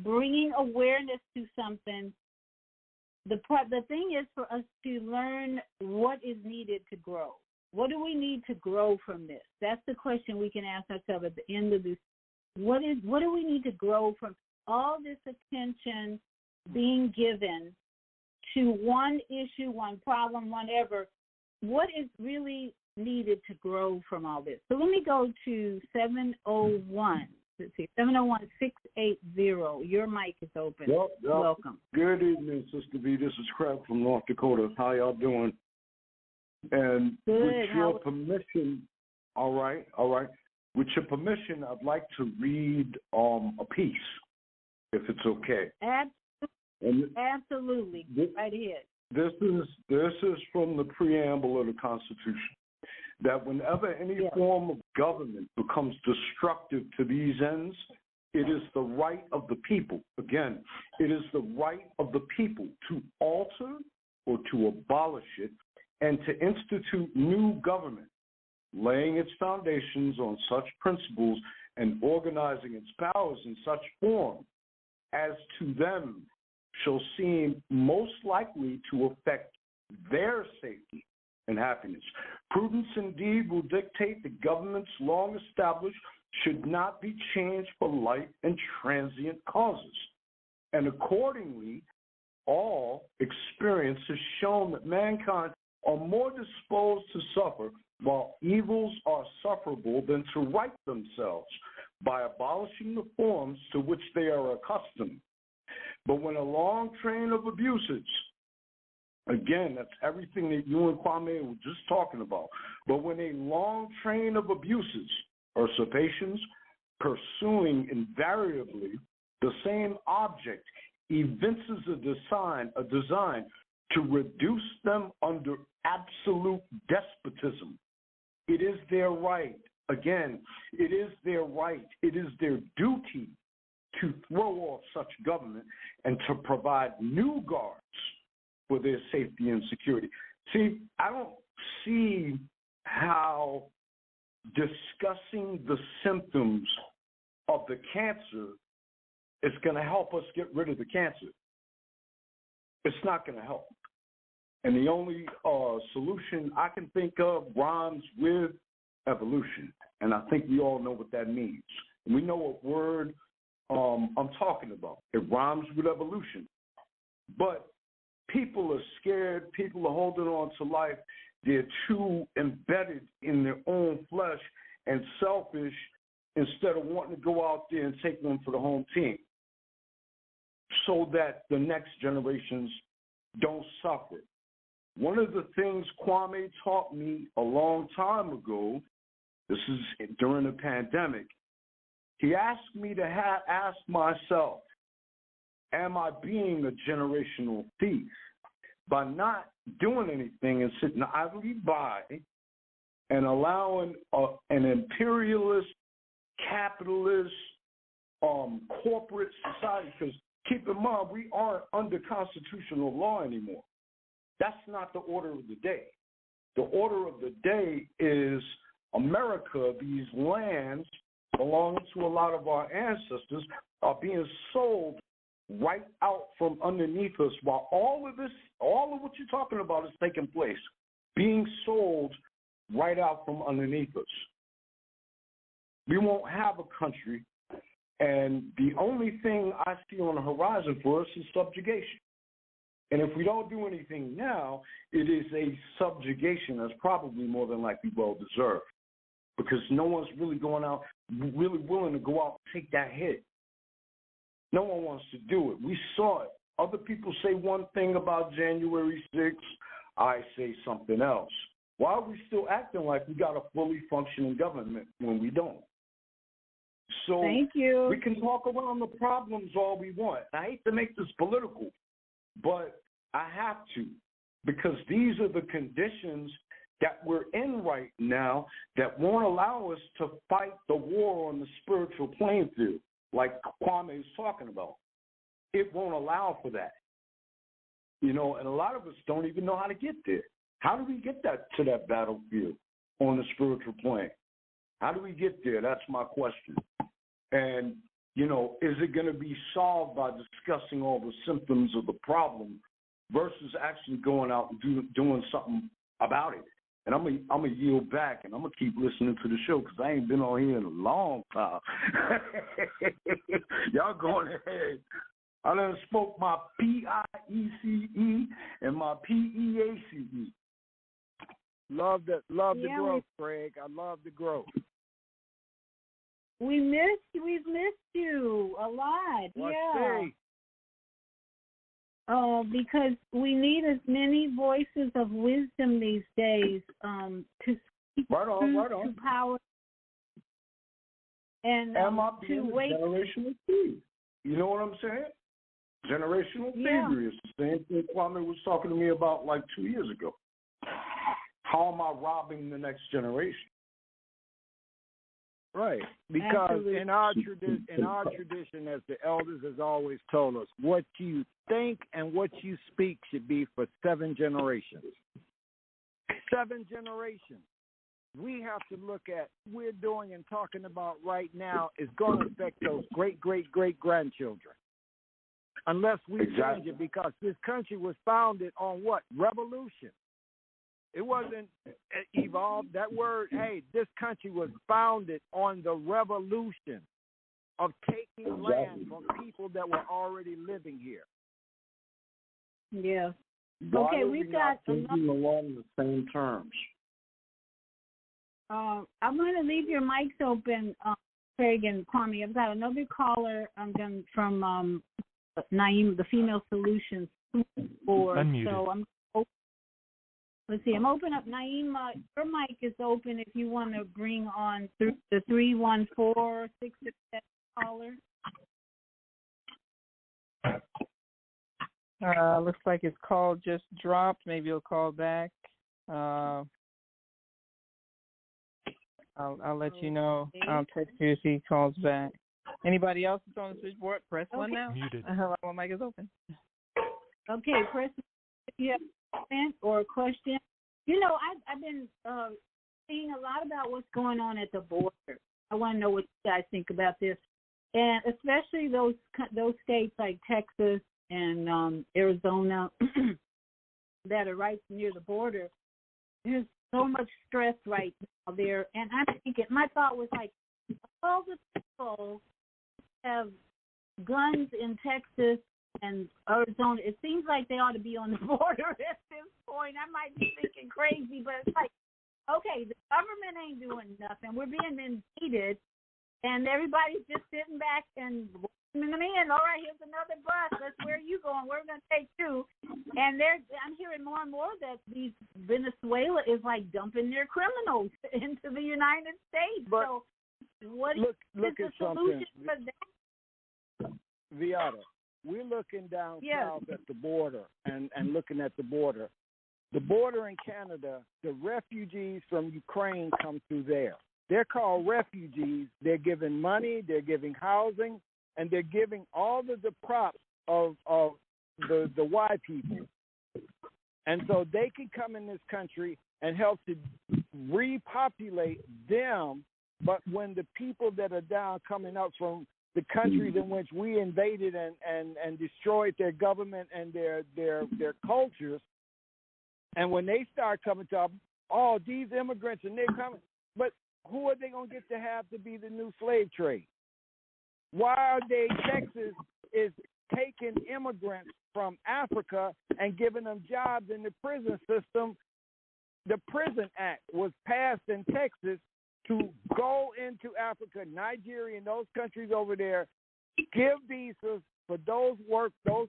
[SPEAKER 3] bringing awareness to something, the thing is for us to learn what is needed to grow. What do we need to grow from this? That's the question we can ask ourselves at the end of this. What do we need to grow from all this attention being given to one issue, one problem, whatever? What is really needed to grow from all this? So let me go to 701. Let's see, 701-680. Your mic is open.
[SPEAKER 16] Yep.
[SPEAKER 3] Welcome.
[SPEAKER 16] Good evening, Sister V. This is Crab from North Dakota. How y'all doing? And with your permission, all right. With your permission, I'd like to read a piece, if it's okay.
[SPEAKER 3] Absolutely. Right ahead.
[SPEAKER 16] This is from the preamble of the Constitution. That whenever any form of government becomes destructive to these ends, it is the right of the people. Again, it is the right of the people to alter or to abolish it and to institute new government, laying its foundations on such principles and organizing its powers in such form as to them shall seem most likely to affect their safety and happiness. Prudence indeed will dictate that governments long established should not be changed for light and transient causes. And accordingly, all experience has shown that mankind are more disposed to suffer while evils are sufferable than to right themselves by abolishing the forms to which they are accustomed. But when a long train of abuses, again, that's everything that you and Kwame were just talking about, but when a long train of abuses, usurpations, pursuing invariably the same object, evinces a design to reduce them under absolute despotism. It is their right, again, it is their right, it is their duty to throw off such government and to provide new guards for their safety and security. See, I don't see how discussing the symptoms of the cancer is going to help us get rid of the cancer. It's not going to help. And the only solution I can think of rhymes with evolution. And I think we all know what that means. And we know what word I'm talking about. It rhymes with evolution. But people are scared. People are holding on to life. They're too embedded in their own flesh and selfish instead of wanting to go out there and take one for the home team so that the next generations don't suffer. One of the things Kwame taught me a long time ago, this is during the pandemic, he asked me to ask myself, am I being a generational thief? By not doing anything and sitting idly by and allowing an imperialist, capitalist, corporate society, because keep in mind, we aren't under constitutional law anymore. That's not the order of the day. The order of the day is America, these lands belonging to a lot of our ancestors, are being sold right out from underneath us while all of what you're talking about is taking place, being sold right out from underneath us. We won't have a country, and the only thing I see on the horizon for us is subjugation. And if we don't do anything now, it is a subjugation that's probably more than likely well deserved, because no one's really going out, really willing to go out and take that hit. No one wants to do it. We saw it. Other people say one thing about January 6th. I say something else. Why are we still acting like we got a fully functioning government when we don't? So
[SPEAKER 3] thank you.
[SPEAKER 16] We can talk around the problems all we want. I hate to make this political, but I have to, because these are the conditions that we're in right now that won't allow us to fight the war on the spiritual playing field, like Kwame is talking about. It won't allow for that. You know, and a lot of us don't even know how to get there. How do we get that to that battlefield on the spiritual plane? How do we get there? That's my question. And, you know, is it going to be solved by discussing all the symptoms of the problem versus actually going out and doing something about it? And I'm gonna yield back, and I'm going to keep listening to the show because I ain't been on here in a long time. Y'all going ahead. I done spoke my PIECE and my PEACE.
[SPEAKER 15] Love the growth, Craig. I love the growth.
[SPEAKER 3] We've missed you a lot.
[SPEAKER 15] Let's
[SPEAKER 3] yeah.
[SPEAKER 15] see.
[SPEAKER 3] Because we need as many voices of wisdom these days to speak to power and to wake.
[SPEAKER 16] Generational thievery. You know what I'm saying? Generational thievery is the same thing Kwame was talking to me about like 2 years ago. How am I robbing the next generation?
[SPEAKER 15] Right, because in our tradition, as the elders has always told us, what you think and what you speak should be for 7 generations. 7 generations. We have to look at what we're doing and talking about right now is going to affect those great-great-great-grandchildren. Unless we change it, because this country was founded on what? Revolution. It wasn't evolved. That word, this country was founded on the revolution of taking land from people that were already living here.
[SPEAKER 3] Yeah.
[SPEAKER 16] Why we've got thinking along the same terms.
[SPEAKER 3] I'm going to leave your mics open, Craig and Kwame. I've got another caller from Naeem, the Female Solutions Board. So let's see. I'm open up. Naeem, your mic is open if you want to bring on the 314-667 caller.
[SPEAKER 17] Looks like his call just dropped. Maybe he'll call back. I'll let you know. I'll text you if he calls back. Anybody else that's on the switchboard, press 1 now.
[SPEAKER 11] Muted.
[SPEAKER 17] Hello, my mic is open.
[SPEAKER 3] Okay, press if you have a comment or a question. You know, I've been seeing a lot about what's going on at the border. I want to know what you guys think about this, and especially those states like Texas and Arizona that are right near the border. There's so much stress right now there, and I'm thinking, my thought was like, all the people have guns in Texas and Arizona. It seems like they ought to be on the border at this point. I might be thinking crazy, but it's like, okay, the government ain't doing nothing. We're being invaded, and everybody's just sitting back and welcoming them in. All right, here's another bus. Where are you going? We're going to take you. And I'm hearing more and more that Venezuela is like dumping their criminals into the United States.
[SPEAKER 15] But
[SPEAKER 3] so what is
[SPEAKER 15] look
[SPEAKER 3] the
[SPEAKER 15] at
[SPEAKER 3] solution
[SPEAKER 15] something.
[SPEAKER 3] for that?
[SPEAKER 15] Viyahta, we're looking down south at the border and looking at the border. The border in Canada, the refugees from Ukraine come through there. They're called refugees. They're given money, they're giving housing, and they're giving all of the props of the white people. And so they can come in this country and help to repopulate them. But when the people that are down coming up from the countries in which we invaded and destroyed their government and their cultures, and when they start coming to us, oh, these immigrants and they're coming, but who are they going to get to have to be the new slave trade? Why are Texas is taking immigrants from Africa and giving them jobs in the prison system? The Prison Act was passed in Texas to go into Africa, Nigeria, and those countries over there, give visas for those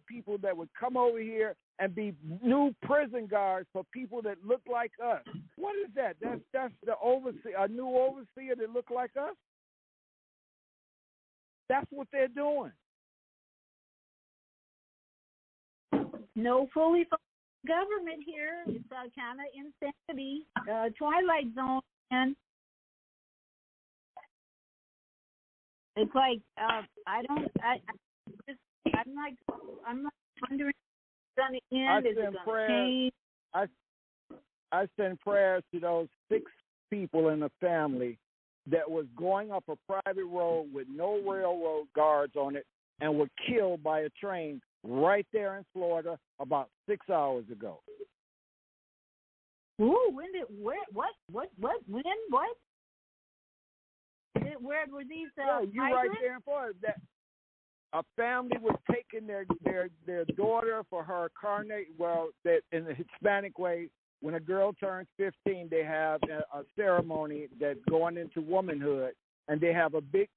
[SPEAKER 15] people that would come over here and be new prison guards for people that look like us. What is that? That's the overseer, a new overseer that look like us? That's what they're doing.
[SPEAKER 3] No fully government here. It's kind of insanity. Twilight Zone, and it's like I'm not wondering if it's going to end. Is it going to change? I send prayers to those 6 people in the family that was going up a private road with no railroad guards on it and were killed by a train right there in Florida about 6 hours ago. Ooh, when? Where were these?
[SPEAKER 15] You right there in Florida. That a family was taking their daughter for her carnate. Well, that in the Hispanic way, when a girl turns 15, they have a ceremony that's going into womanhood, and they have a big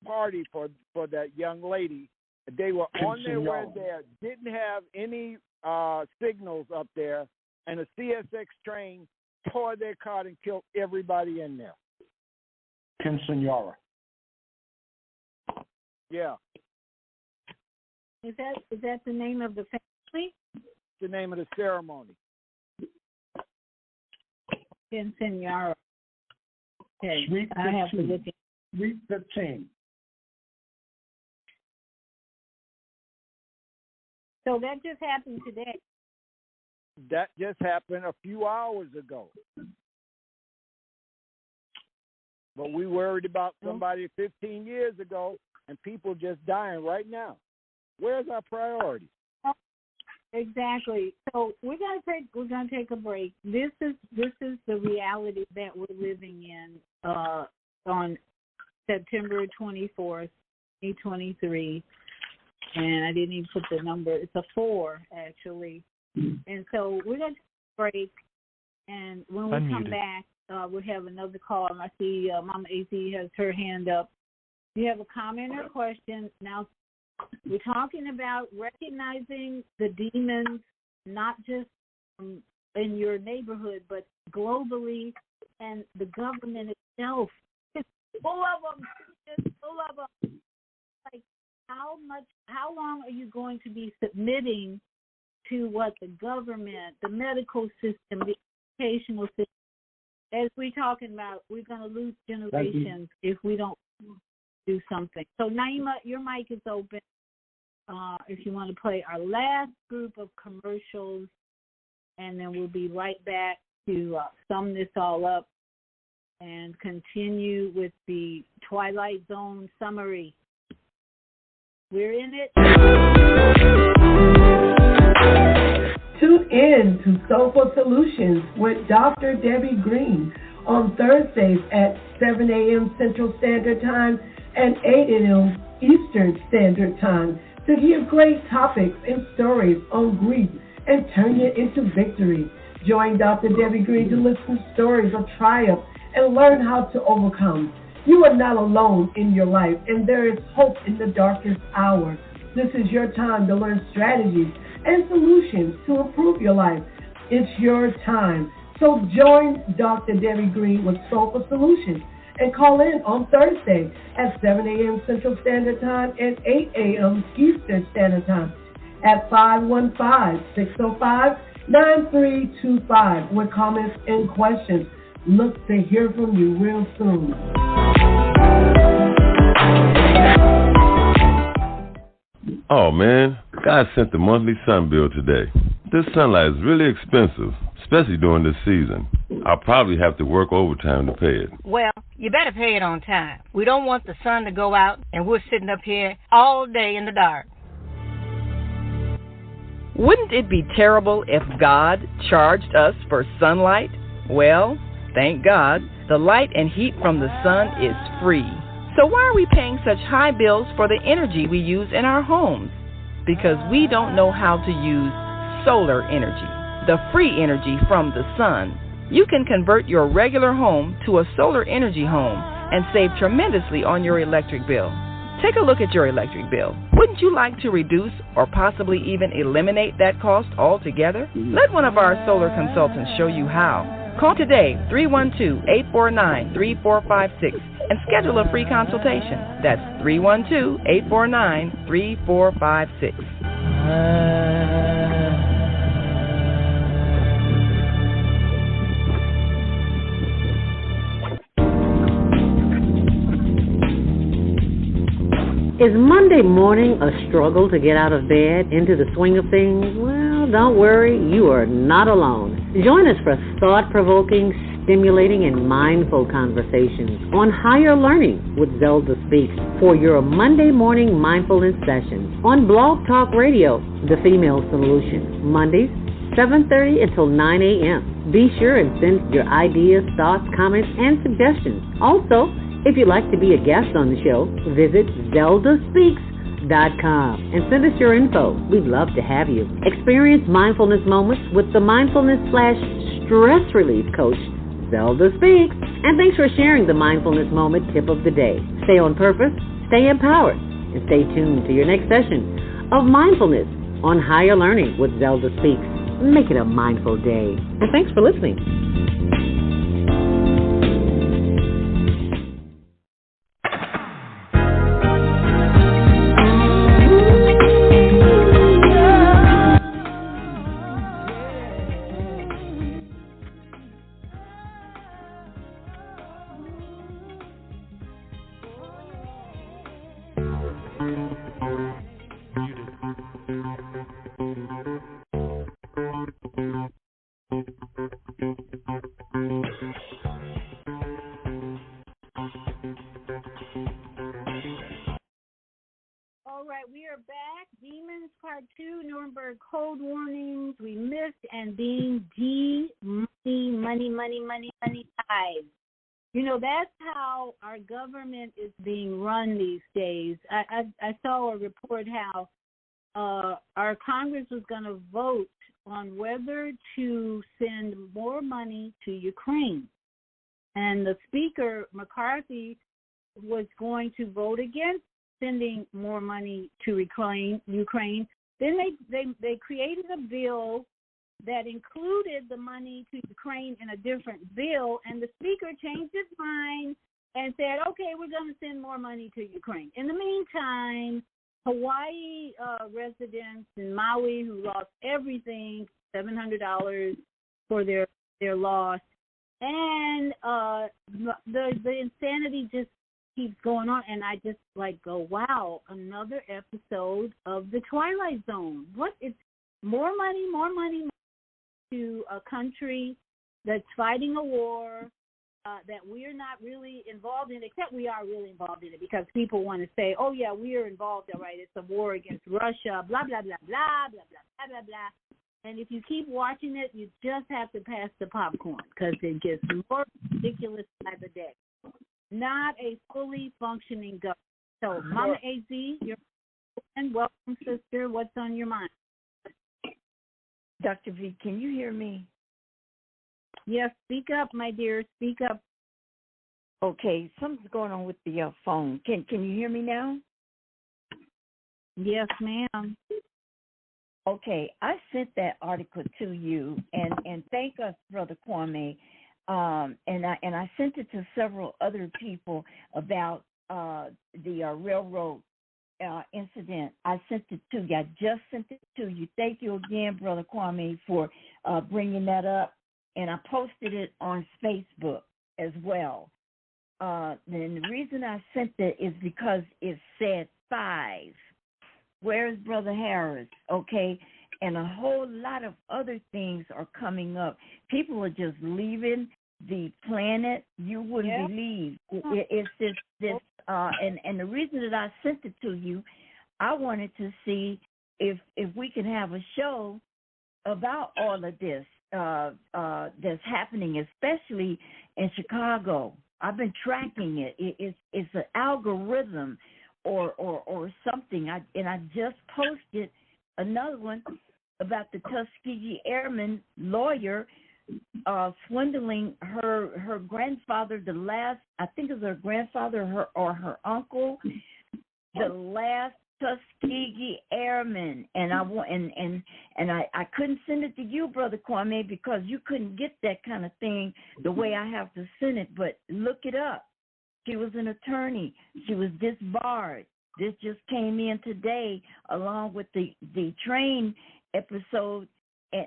[SPEAKER 15] party for that young lady. They were on their way there, didn't have any signals up there, and a CSX train tore their car and killed everybody in there.
[SPEAKER 16] Quinceañera.
[SPEAKER 15] Yeah.
[SPEAKER 3] Is that the name of the family?
[SPEAKER 15] The name of the ceremony.
[SPEAKER 3] Quinceañera. Okay.
[SPEAKER 16] Sweet 15.
[SPEAKER 3] I have to look at
[SPEAKER 16] Sweet 15.
[SPEAKER 3] So that just happened today.
[SPEAKER 15] That just happened a few hours ago. But we worried about somebody 15 years ago, and people just dying right now. Where's our priority?
[SPEAKER 3] Exactly. So we're gonna take a break. This is the reality that we're living in on September 24th, 2023. And I didn't even put the number. It's a 4 actually. And so we're gonna take a break, and when we come back, we'll have another call. I see Mama AZ has her hand up. If you have a comment or question, now we're talking about recognizing the demons, not just in your neighborhood, but globally, and the government itself. It's full of them. It's full of them. Like, how long are you going to be submitting to what the government, the medical system, the educational system, as we're talking about, we're going to lose generations if we don't do something. So, Naima, your mic is open. If you want to play our last group of commercials, and then we'll be right back to sum this all up and continue with the Twilight Zone summary. We're in it.
[SPEAKER 18] Tune in to Soulful Solutions with Dr. Debbie Green on Thursdays at 7 a.m. Central Standard Time and 8 a.m. Eastern Standard Time to hear great topics and stories on grief and turn it into victory. Join Dr. Debbie Green to listen to stories of triumph and learn how to overcome. You are not alone in your life, and there is hope in the darkest hour. This is your time to learn strategies and solutions to improve your life. It's your time. So join Dr. Debbie Green with Soulful Solutions and call in on Thursday at 7 a.m. Central Standard Time and 8 a.m. Eastern Standard Time at 515-605-9325 with comments and questions. Look to hear from you real soon.
[SPEAKER 19] Oh man, God sent the monthly sun bill today. This sunlight is really expensive, especially during this season. I'll probably have to work overtime to pay it.
[SPEAKER 20] Well, you better pay it on time. We don't want the sun to go out and we're sitting up here all day in the dark.
[SPEAKER 21] Wouldn't it be terrible if God charged us for sunlight? Well, thank God, the light and heat from the sun is free. So why are we paying such high bills for the energy we use in our homes? Because we don't know how to use solar energy, the free energy from the sun. You can convert your regular home to a solar energy home and save tremendously on your electric bill. Take a look at your electric bill. Wouldn't you like to reduce or possibly even eliminate that cost altogether? Let one of our solar consultants show you how. Call today, 312-849-3456, and schedule a free consultation. That's 312-849-3456.
[SPEAKER 12] Is Monday morning a struggle to get out of bed, into the swing of things? Well, don't worry, you are not alone. Join us for thought-provoking, stimulating, and mindful conversations on higher learning with Zelda Speaks for your Monday morning mindfulness sessions on Blog Talk Radio, The Female Solution, Mondays, 7:30 until 9 a.m. Be sure and send your ideas, thoughts, comments, and suggestions. Also, if you'd like to be a guest on the show, visit ZeldaSpeaks.com and send us your info. We'd love to have you. Experience mindfulness moments with the mindfulness/stress relief coach, Zelda Speaks. And thanks for sharing the mindfulness moment tip of the day. Stay on purpose, stay empowered, and stay tuned to your next session of mindfulness on Higher Learning with Zelda Speaks. Make it a mindful day. And thanks for listening.
[SPEAKER 3] We are back. Demons Part 2, Nuremberg Code warnings. We missed and being money ties. You know, that's how our government is being run these days. I saw a report how our Congress was going to vote on whether to send more money to Ukraine. And the Speaker, McCarthy, was going to vote against sending more money to Ukraine. Then they created a bill that included the money to Ukraine in a different bill, and the Speaker changed his mind and said, okay, we're going to send more money to Ukraine. In the meantime, Hawaii residents in Maui who lost everything, $700 for their loss, and the insanity just keeps going on, and I just go, wow, another episode of the Twilight Zone. What? It's more money to a country that's fighting a war that we're not really involved in, except we are really involved in it because people want to say, oh yeah, we are involved, all right, it's a war against Russia, blah, blah, blah, blah, blah, blah, blah, blah, blah. And if you keep watching it, you just have to pass the popcorn because it gets more ridiculous by the day. Not a fully functioning government. So, Mama AZ, you're and welcome, sister. What's on your mind?
[SPEAKER 22] Dr. V, can you hear me?
[SPEAKER 3] Yes, speak up, my dear. Speak up.
[SPEAKER 22] Okay, something's going on with the phone. Can you hear me now?
[SPEAKER 3] Yes, ma'am.
[SPEAKER 22] Okay, I sent that article to you, and thank us, Brother Kwame. and I sent it to several other people about the railroad incident. I sent it to you. I just sent it to you. Thank you again, Brother Kwame, for bringing that up. And I posted it on Facebook as well. And the reason I sent it is because it said 5. Where's Brother Harris? Okay. And a whole lot of other things are coming up. People are just leaving the planet. You wouldn't believe. It's this and the reason that I sent it to you, I wanted to see if we can have a show about all of this that's happening, especially in Chicago. I've been tracking it. It's an algorithm or something. I just posted another one about the Tuskegee Airmen lawyer swindling her grandfather, the last, I think it was her grandfather or her uncle, the last Tuskegee Airmen. And I couldn't send it to you, Brother Kwame, because you couldn't get that kind of thing the way I have to send it. But look it up. She was an attorney. She was disbarred. This just came in today along with the train episode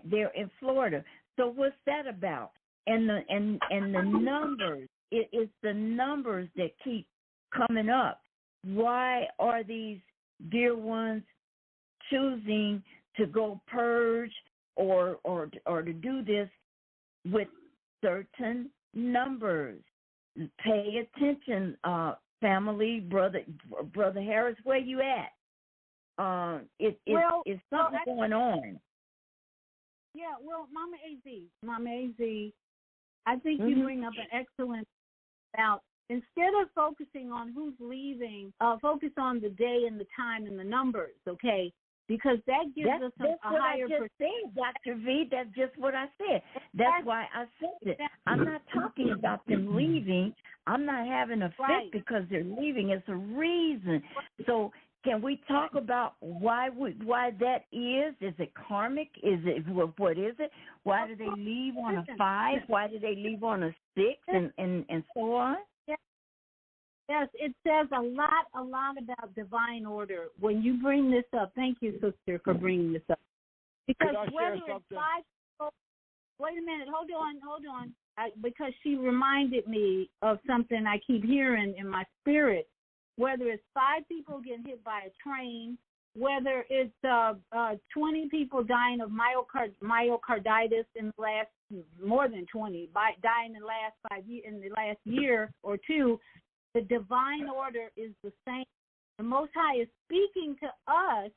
[SPEAKER 22] there in Florida. So what's that about? And the numbers. It's the numbers that keep coming up. Why are these dear ones choosing to go purge or to do this with certain numbers? Pay attention, family, brother Harris. Where you at? It's something going on.
[SPEAKER 3] Yeah, well, Mama AZ, I think you bring up an excellent about instead of focusing on who's leaving, focus on the day and the time and the numbers, okay? Because that gives us a higher perspective.
[SPEAKER 22] That's what I just said, Dr. V. That's just what I said. That's why I said it. I'm not talking about them leaving. I'm not having a fit because they're leaving. It's a reason. So can we talk about why that is? Is it karmic? Is it what is it? Why do they leave on a 5? Why do they leave on a 6 and so on?
[SPEAKER 3] Yes, it says a lot about divine order. When you bring this up, thank you, sister, for bringing this up. Because whether it's 5 people, wait a minute, hold on. Because she reminded me of something I keep hearing in my spirit. Whether it's 5 people getting hit by a train, whether it's 20 people dying of myocarditis in the last, more than 20, dying in the last 5 years, in the last year or two, the divine order is the same. The Most High is speaking to us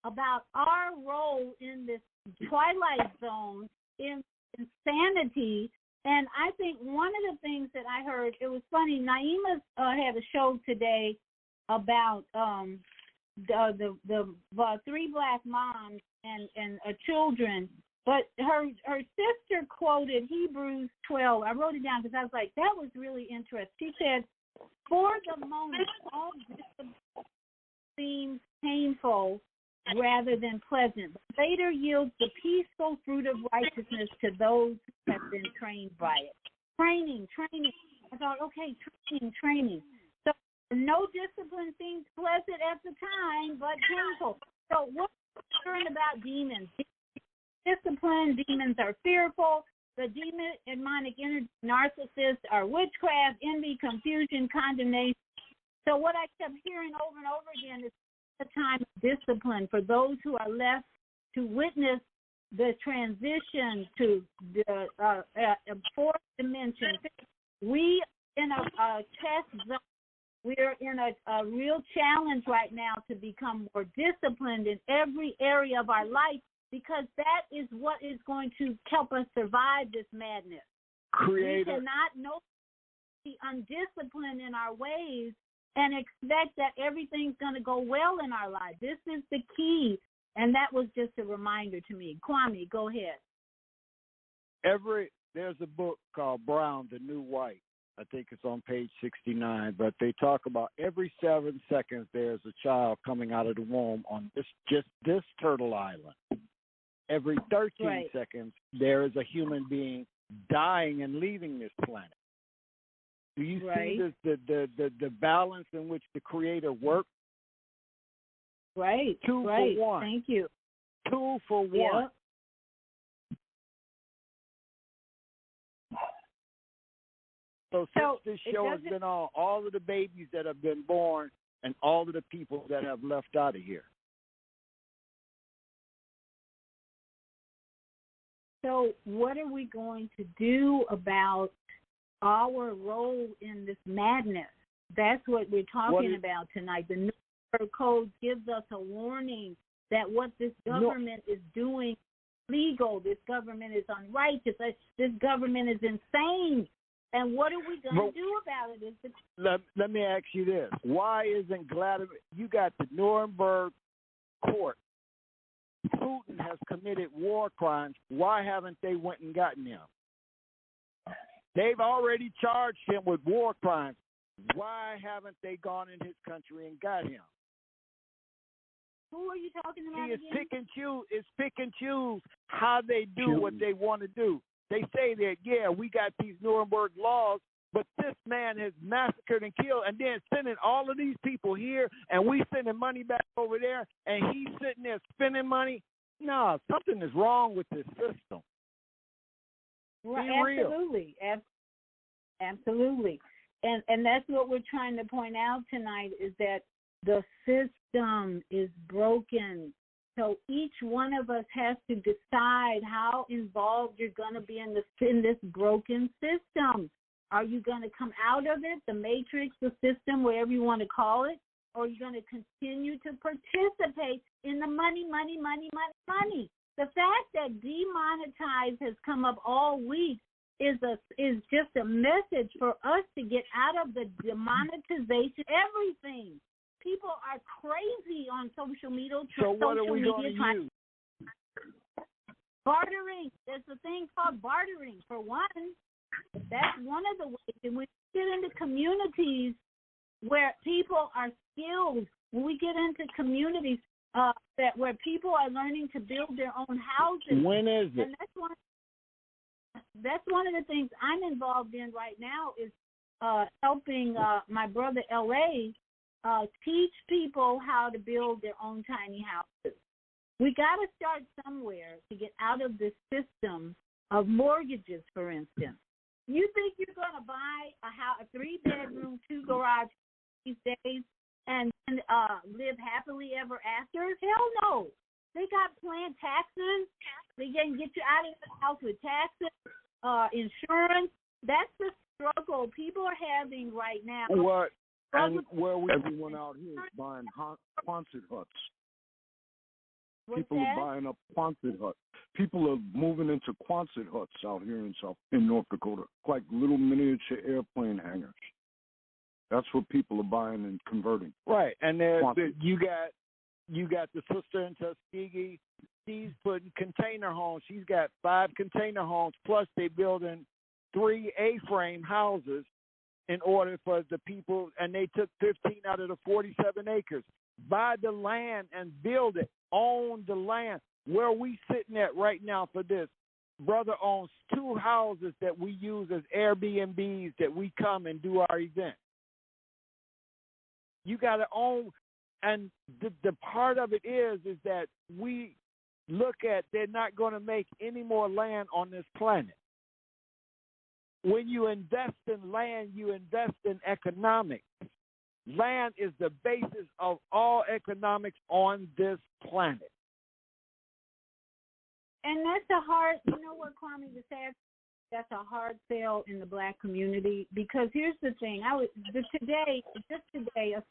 [SPEAKER 3] about our role in this twilight zone, in insanity. And I think one of the things that I heard, it was funny, Naima had a show today about the 3 black moms and children, but her sister quoted Hebrews 12. I wrote it down because I was like, that was really interesting. She said, for the moment, all this seems painful rather than pleasant, but later yields the peaceful fruit of righteousness to those who have been trained by it. Training. I thought, okay, training. So no discipline seems pleasant at the time, but painful. So what's concerned about demons? Discipline, demons are fearful. The demonic energy narcissists are witchcraft, envy, confusion, condemnation. So what I kept hearing over and over again is a time of discipline for those who are left to witness the transition to the fourth dimension. We in a test zone. We're in a real challenge right now to become more disciplined in every area of our life, because that is what is going to help us survive this madness. We cannot be undisciplined in our ways and expect that everything's going to go well in our life. This is the key, and that was just a reminder to me. Kwame, go ahead.
[SPEAKER 15] There's a book called Brown, the New White. I think it's on page 69, but they talk about every 7 seconds there's a child coming out of the womb on this turtle island. Every 13 seconds there is a human being dying and leaving this planet. Do you see this, the balance in which the Creator works?
[SPEAKER 3] Right.
[SPEAKER 15] 2 for 1.
[SPEAKER 3] Thank you.
[SPEAKER 15] 2 for 1.
[SPEAKER 3] Yeah.
[SPEAKER 15] So since this show has been on, all of the babies that have been born and all of the people that have left out of here.
[SPEAKER 3] So what are we going to do about our role in this madness? That's what we're talking about tonight. The Nuremberg Codes gives us a warning that what this government is doing is illegal. This government is unrighteous. This government is insane. And what are we going to do about it?
[SPEAKER 15] Let me ask you this. Why isn't Vladimir, you got the Nuremberg court. Putin has committed war crimes. Why haven't they went and gotten him? They've already charged him with war crimes. Why haven't they gone in his country and got him?
[SPEAKER 3] Who are you talking about?
[SPEAKER 15] It's pick and choose how they do what they want to do. They say that, we got these Nuremberg laws, but this man has massacred and killed, and then sending all of these people here, and we sending money back over there, and he's sitting there spending money. No, something is wrong with this system.
[SPEAKER 3] Absolutely. Absolutely. And that's what we're trying to point out tonight is that the system is broken. So each one of us has to decide how involved you're going to be in this broken system. Are you going to come out of it, the matrix, the system, whatever you want to call it, or are you going to continue to participate in the money? The fact that demonetize has come up all week is just a message for us to get out of the demonetization everything. People are crazy on social media.
[SPEAKER 15] So what are we going to use?
[SPEAKER 3] Bartering. There's a thing called bartering, for one. That's one of the ways. And when we get into communities where people are skilled, when we get into communities where people are learning to build their own houses.
[SPEAKER 15] When is it?
[SPEAKER 3] And that's one of the things I'm involved in right now is helping my brother L.A., teach people how to build their own tiny houses. We got to start somewhere to get out of this system of mortgages, for instance. You think you're going to buy a house, a 3-bedroom, 2-garage these days and live happily ever after? Hell no. They got planned taxes. They can get you out of the house with taxes, insurance. That's the struggle people are having right now.
[SPEAKER 16] What? And where everyone out here is buying Quonset huts. People are buying up Quonset huts. People are moving into Quonset huts out here in North Dakota, like little miniature airplane hangars. That's what people are buying and converting.
[SPEAKER 15] Right, and you got the sister in Tuskegee. She's putting container homes. She's got 5 container homes, plus they building 3 A-frame houses in order for the people, and they took 15 out of the 47 acres. Buy the land and build it. Own the land. Where we sitting at right now for this, brother owns 2 houses that we use as Airbnbs that we come and do our event. You got to own, and the part of it is that we look at they're not going to make any more land on this planet. When you invest in land, you invest in economics. Land is the basis of all economics on this planet.
[SPEAKER 3] And that's a hard, you know what, Kwame, to say, that's a hard sell in the Black community because here's the thing. Just today, I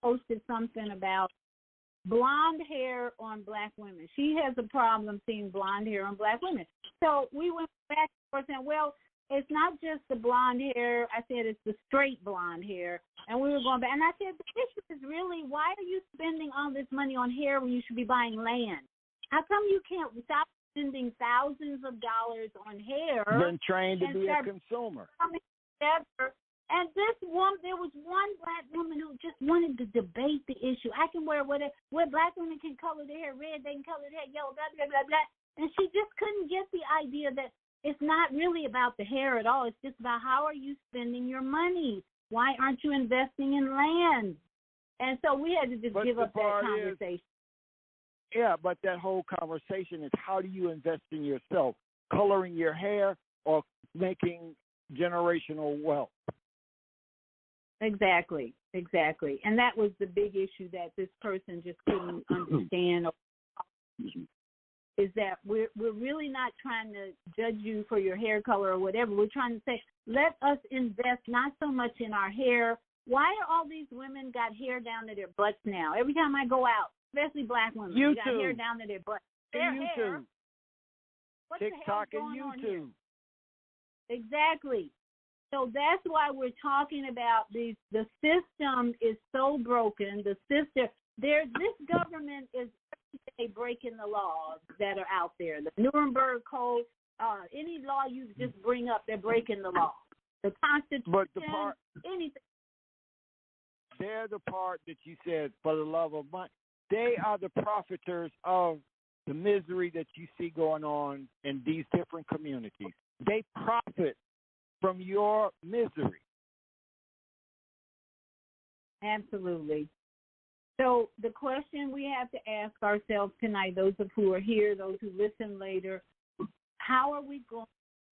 [SPEAKER 3] posted something about blonde hair on Black women. She has a problem seeing blonde hair on Black women. So we went back and forth and, well, it's not just the blonde hair. I said it's the straight blonde hair. And we were going back. And I said, the issue is really, why are you spending all this money on hair when you should be buying land? How come you can't stop spending thousands of dollars on hair?
[SPEAKER 15] Been trained to be a consumer.
[SPEAKER 3] And there was one Black woman who just wanted to debate the issue. I can wear whatever. Black women can color their hair red, they can color their hair yellow, blah, blah, blah, blah. And she just couldn't get the idea that it's not really about the hair at all. It's just about how are you spending your money? Why aren't you investing in land? And so we had to just give up that conversation.
[SPEAKER 15] But that whole conversation is how do you invest in yourself? Coloring your hair or making generational wealth?
[SPEAKER 3] Exactly. And that was the big issue that this person just couldn't understand. Is that we're really not trying to judge you for your hair color or whatever. We're trying to say, let us invest not so much in our hair. Why are all these women got hair down to their butts now? Every time I go out, especially black women, they got hair down to their butts. Their hair. What
[SPEAKER 15] TikTok
[SPEAKER 3] the hell is going
[SPEAKER 15] and YouTube.
[SPEAKER 3] On here? Exactly. So that's why we're talking about these. The system is so broken. This government is every day breaking the laws that are out there. The Nuremberg Codes, any law you just bring up, they're breaking the law. The Constitution, anything.
[SPEAKER 15] They're the part that you said, for the love of money. They are the profiteers of the misery that you see going on in these different communities. They profit from your misery.
[SPEAKER 3] Absolutely. So the question we have to ask ourselves tonight, those of who are here, those who listen later, how are we going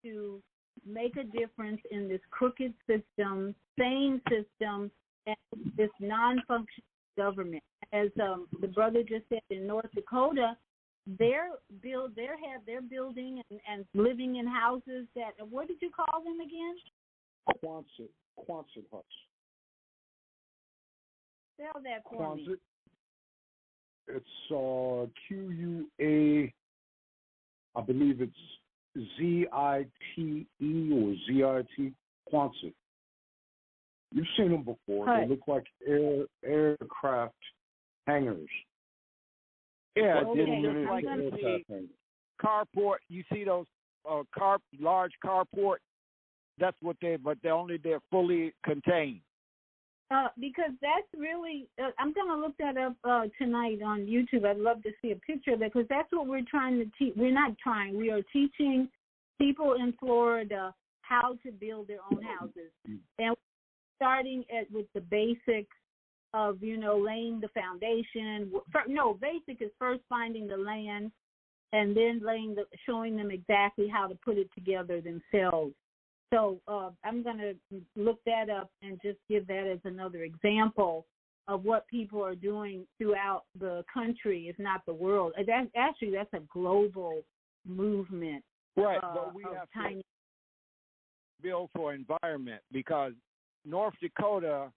[SPEAKER 3] to make a difference in this crooked system, sane system, and this non-functioning government? As the brother just said, in North Dakota, they're building and living in houses that, what did you call them again?
[SPEAKER 16] Quonset huts.
[SPEAKER 3] Spell that for me.
[SPEAKER 16] It's Q-U-A, I believe it's Z-I-T-E or Z-I-T, Quonset. You've seen them before. They look like aircraft hangars.
[SPEAKER 15] Yeah, just like the carport. You see those large carport. That's what they're fully contained.
[SPEAKER 3] Because that's really, I'm going to look that up tonight on YouTube. I'd love to see a picture of that because that's what we're trying to teach. We're not trying. We are teaching people in Florida how to build their own houses. And starting with the basics of, laying the foundation. Basic is first finding the land and then showing them exactly how to put it together themselves. So I'm going to look that up and just give that as another example of what people are doing throughout the country, if not the world. That's a global movement.
[SPEAKER 15] Right, but we have to build for environment because North Dakota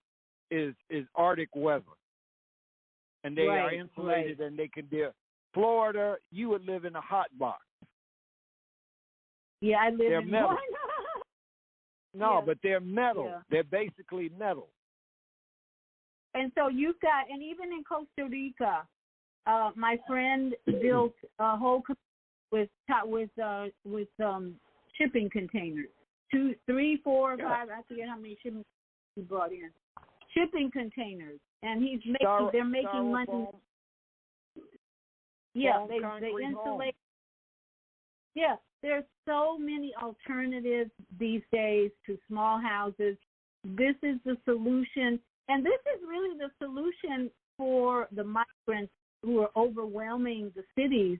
[SPEAKER 15] is Arctic weather, and they are insulated and they can deal. Florida, you would live in a hot box.
[SPEAKER 3] Yeah, I live in one.
[SPEAKER 15] No, but they're metal. Yeah. They're basically metal.
[SPEAKER 3] And so you've got, and even in Costa Rica, my friend built a whole with shipping containers. 2, 3, 4, 5. I forget how many shipping he brought in. Shipping containers, and they're making money. Yeah, they insulate. Yeah, there's so many alternatives these days to small houses. This is the solution, and this is really the solution for the migrants who are overwhelming the cities.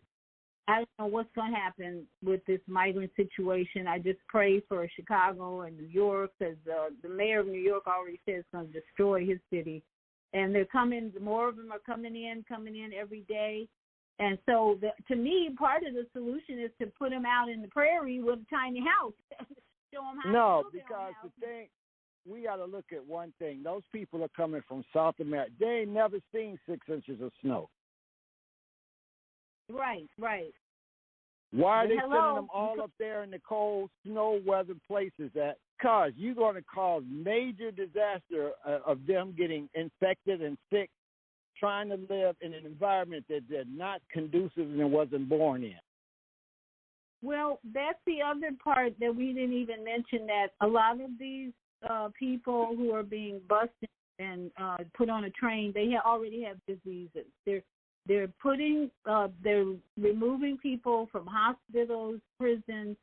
[SPEAKER 3] I don't know what's going to happen with this migrant situation. I just pray for Chicago and New York because the mayor of New York already said it's going to destroy his city. And they're coming, more of them are coming in every day. And so, to me, part of the solution is to put them out in the prairie with a tiny house. Show them how to build
[SPEAKER 15] because the thing, we got to look at one thing. Those people are coming from South America. They ain't never seen 6 inches of snow.
[SPEAKER 3] Right.
[SPEAKER 15] Why are they sending them all up there in the cold, snow weather places because you're going to cause major disaster of them getting infected and sick, trying to live in an environment that they're not conducive and wasn't born in.
[SPEAKER 3] Well, that's the other part that we didn't even mention, that a lot of these people who are being busted and put on a train, they already have diseases. They're removing people from hospitals, prisons,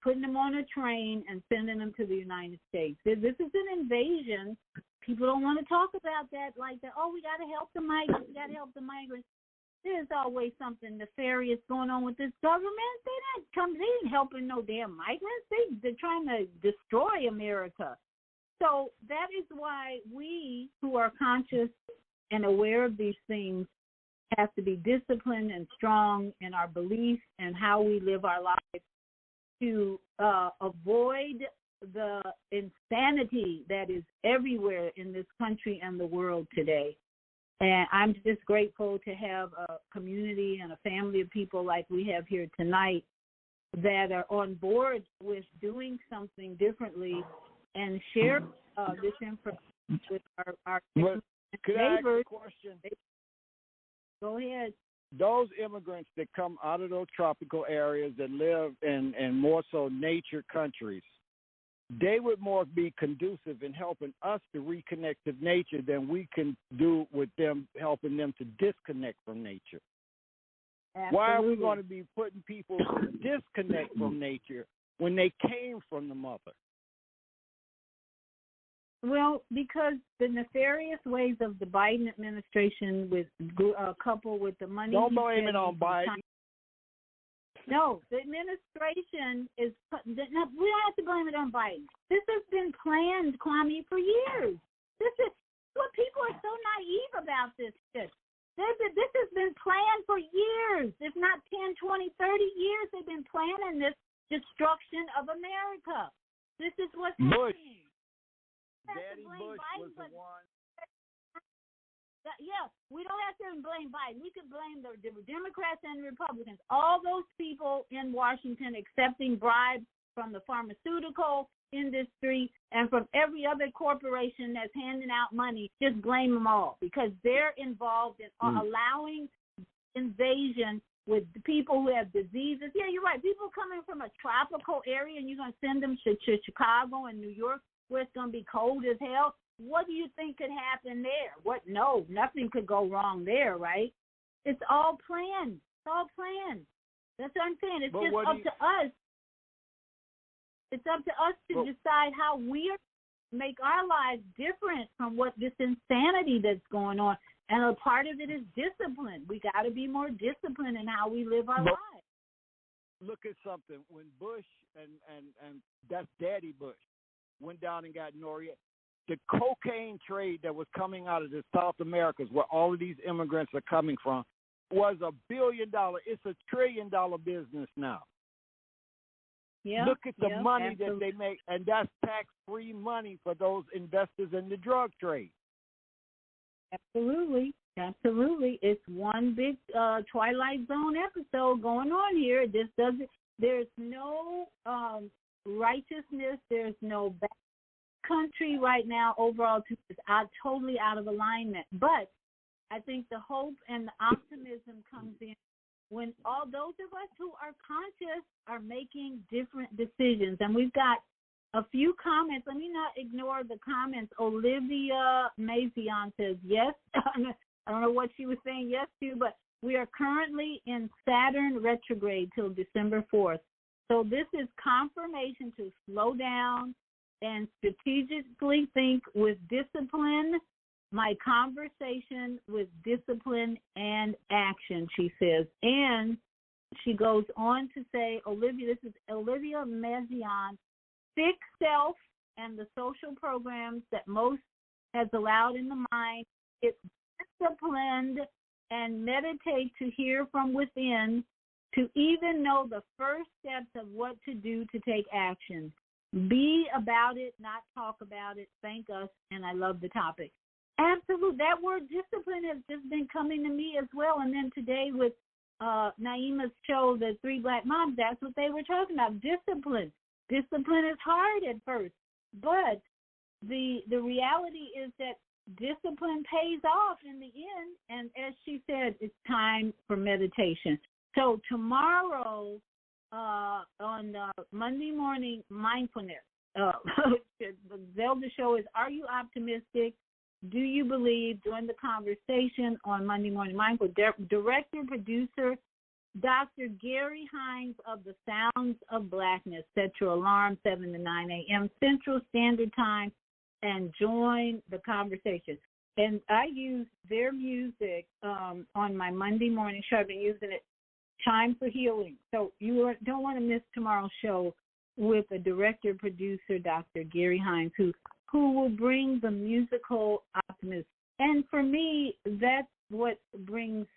[SPEAKER 3] putting them on a train and sending them to the United States. This is an invasion. People don't want to talk about that like that. Oh, we got to help the migrants. We got to help the migrants. There's always something nefarious going on with this government. They ain't helping no damn migrants. They're trying to destroy America. So that is why we who are conscious and aware of these things have to be disciplined and strong in our beliefs and how we live our lives to avoid the insanity that is everywhere in this country and the world today. And I'm just grateful to have a community and a family of people like we have here tonight that are on board with doing something differently and share this information with our
[SPEAKER 15] Could
[SPEAKER 3] neighbors.
[SPEAKER 15] I ask a question?
[SPEAKER 3] Go ahead.
[SPEAKER 15] Those immigrants that come out of those tropical areas that live in more so nature countries, they would more be conducive in helping us to reconnect to nature than we can do with them, helping them to disconnect from nature.
[SPEAKER 3] Absolutely.
[SPEAKER 15] Why are we going to be putting people to disconnect from nature when they came from the mother?
[SPEAKER 3] Well, because the nefarious ways of the Biden administration, with coupled with the money.
[SPEAKER 15] Don't blame it on Biden.
[SPEAKER 3] No, the administration is. We don't have to blame it on Biden. This has been planned, Kwame, for years. This is what people are so naive about this shit. This has been planned for years, if not 10, 20, 30 years. They've been planning this destruction of America. This is what's happening.
[SPEAKER 15] Daddy Bush was the one.
[SPEAKER 3] Yeah, we don't have to blame Biden. We could blame the Democrats and Republicans. All those people in Washington accepting bribes from the pharmaceutical industry and from every other corporation that's handing out money, just blame them all because they're involved in allowing invasion with the people who have diseases. Yeah, you're right. People coming from a tropical area and you're going to send them to Chicago and New York where it's going to be cold as hell. What do you think could happen there? No, nothing could go wrong there, right? It's all planned. It's all planned. That's what I'm saying. It's just up to us. It's up to us to decide how we make our lives different from what this insanity that's going on. And a part of it is discipline. We got to be more disciplined in how we live our lives.
[SPEAKER 15] Look at something. When Bush and that's Daddy Bush went down and got Noriega, the cocaine trade that was coming out of the South Americas, where all of these immigrants are coming from, was $1 billion. It's $1 trillion business now.
[SPEAKER 3] Yeah,
[SPEAKER 15] look at the money
[SPEAKER 3] absolutely.
[SPEAKER 15] that they make, and that's tax-free money for those investors in the drug trade.
[SPEAKER 3] Absolutely. It's one big Twilight Zone episode going on here. This doesn't. There's no righteousness. There's no bad country right now. Overall, it's totally out of alignment. But I think the hope and the optimism comes in when all those of us who are conscious are making different decisions. And we've got a few comments. Let me not ignore the comments. Olivia Mazion says, yes. I don't know what she was saying yes to, but we are currently in Saturn retrograde till December 4th. So this is confirmation to slow down and strategically think with discipline. My conversation with discipline and action, she says. And she goes on to say, Olivia, this is Olivia Mazion, fix self and the social programs that most has allowed in the mind. It's disciplined and meditate to hear from within, to even know the first steps of what to do to take action. Be about it, not talk about it. Thank us, and I love the topic. Absolutely. That word discipline has just been coming to me as well. And then today with Naima's show, The Three Black Moms, that's what they were talking about, discipline. Discipline is hard at first, but the reality is that discipline pays off in the end. And as she said, it's time for meditation. So tomorrow on Monday morning mindfulness, the Zelda show is, are you optimistic? Do you believe? During the conversation on Monday Morning Mindful, director, producer Dr. Gary Hines of the Sounds of Blackness. Set your alarm 7 to 9 a.m. Central Standard Time and join the conversation. And I use their music on my Monday morning show. I've been using it, Time for Healing. So you don't want to miss tomorrow's show with a director-producer, Dr. Gary Hines, who will bring the musical optimism. And for me, that's what brings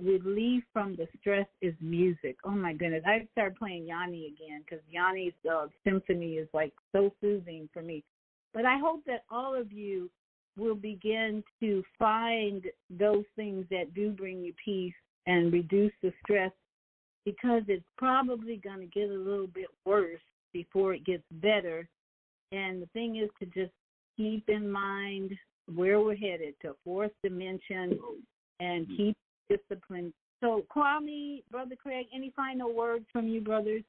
[SPEAKER 3] relief from the stress is music. Oh, my goodness. I started playing Yanni again because Yanni's symphony is, like, so soothing for me. But I hope that all of you will begin to find those things that do bring you peace and reduce the stress, because it's probably going to get a little bit worse before it gets better. And the thing is to just keep in mind where we're headed, to fourth dimension, and keep discipline. So, Kwame, Brother Craig, any final words from you, brothers?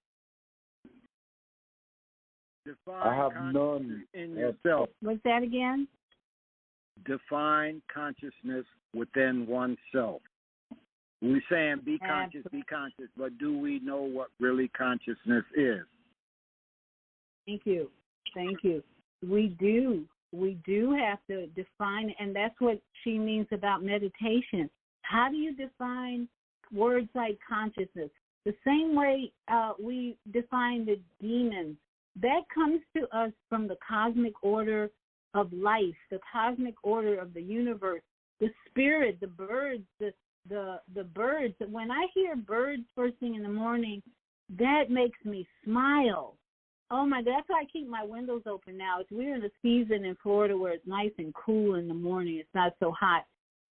[SPEAKER 15] I have none in yourself.
[SPEAKER 3] What's that again?
[SPEAKER 15] Define consciousness within oneself. We're saying be conscious, but do we know what really consciousness is?
[SPEAKER 3] Thank you. We do. We do have to define, and that's what she means about meditation. How do you define words like consciousness? The same way we define the demons. That comes to us from the cosmic order of life, the cosmic order of the universe, the spirit, the birds, the birds. When I hear birds first thing in the morning, that makes me smile. Oh my God, that's why I keep my windows open now. We're in a season in Florida where it's nice and cool in the morning. It's not so hot.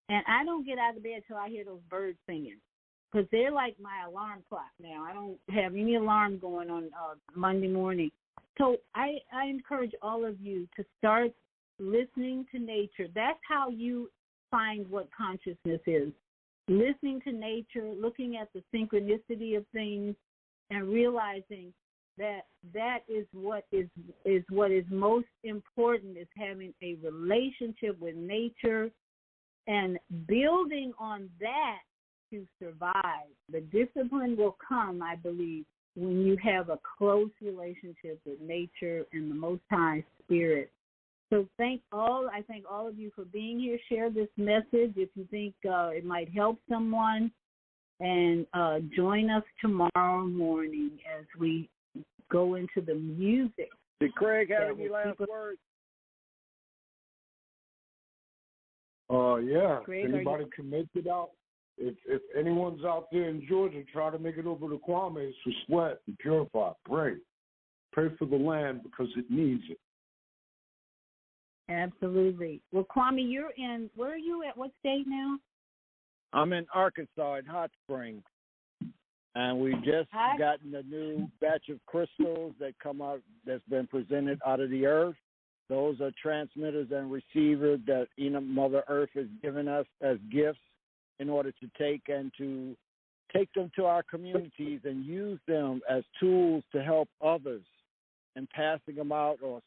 [SPEAKER 3] And I don't get out of bed till I hear those birds singing, because they're like my alarm clock now. I don't have any alarm going on Monday morning. So I encourage all of you to start listening to nature. That's how you find what consciousness is. Listening to nature, looking at the synchronicity of things, and realizing that is what is most important, is having a relationship with nature and building on that to survive. The discipline will come, I believe, when you have a close relationship with nature and the Most High Spirit. So I thank all of you for being here. Share this message if you think it might help someone, and join us tomorrow morning as we go into the music.
[SPEAKER 15] Did Craig have any last words?
[SPEAKER 16] Yeah.
[SPEAKER 3] Craig,
[SPEAKER 16] anybody commit it out? If anyone's out there in Georgia, try to make it over to Kwame's to sweat and purify. Pray for the land, because it needs it.
[SPEAKER 3] Absolutely. Well, Kwame, you're in, where are you at? What state now?
[SPEAKER 15] I'm in Arkansas, in Hot Springs. And we just gotten a new batch of crystals that come out, that's been presented out of the earth. Those are transmitters and receivers that Mother Earth has given us as gifts in order to take them to our communities and use them as tools to help others, and passing them out, or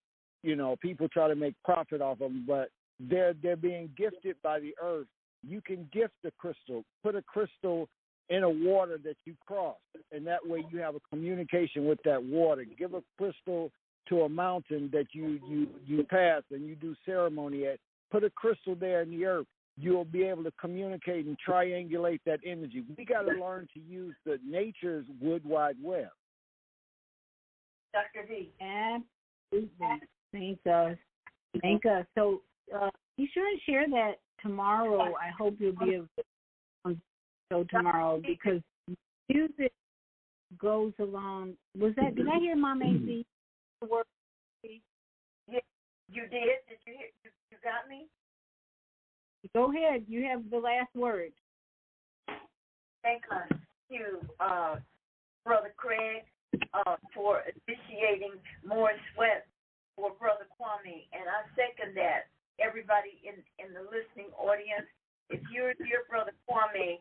[SPEAKER 15] people try to make profit off them, but they're being gifted by the earth. You can gift a crystal, put a crystal in a water that you cross, and that way you have a communication with that water. Give a crystal to a mountain that you pass and you do ceremony at. Put a crystal there in the earth. You'll be able to communicate and triangulate that energy. We got to learn to use the nature's Wood Wide Web.
[SPEAKER 22] Dr. V.
[SPEAKER 3] Absolutely. Thank us. So be sure and share that tomorrow. I hope you'll be able to on the show tomorrow, because music goes along. Did I hear Mom AC?
[SPEAKER 22] Yeah, you did? Did you hear? You got me?
[SPEAKER 3] Go ahead. You have the last word.
[SPEAKER 22] Thank you, Brother Craig, for initiating more sweat for Brother Kwame, and I second that. Everybody in the listening audience, if you're dear Brother Kwame,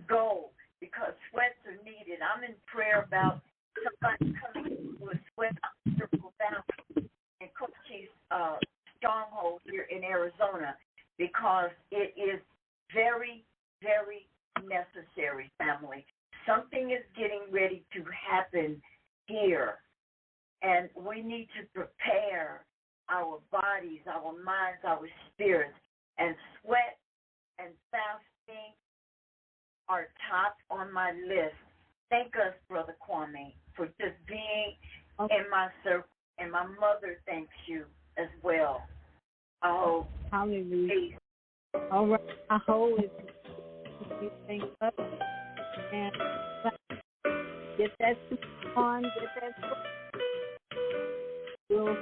[SPEAKER 22] go, because sweats are needed. I'm in prayer about somebody coming to a sweat circle valley in Cochise stronghold here in Arizona, because it is very, very necessary, family. Something is getting ready to happen here, and we need to prepare our bodies, our minds, our spirits, and sweat and fasting are top on my list. Thank us, Brother Kwame, for just being in my circle, and my mother thanks you as well. I hope.
[SPEAKER 3] Hallelujah. All right. I hope it's things up and get that on, get that. We'll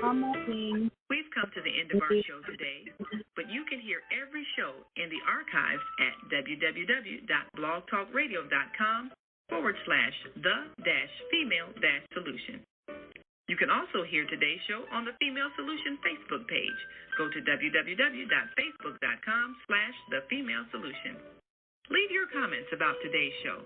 [SPEAKER 3] come on.
[SPEAKER 4] We've come to the end of our show today, but you can hear every show in the archives at www.blogtalkradio.com/the-female-solution. You can also hear today's show on the Female Solution Facebook page. Go to www.facebook.com/thefemalesolution. Leave your comments about today's show.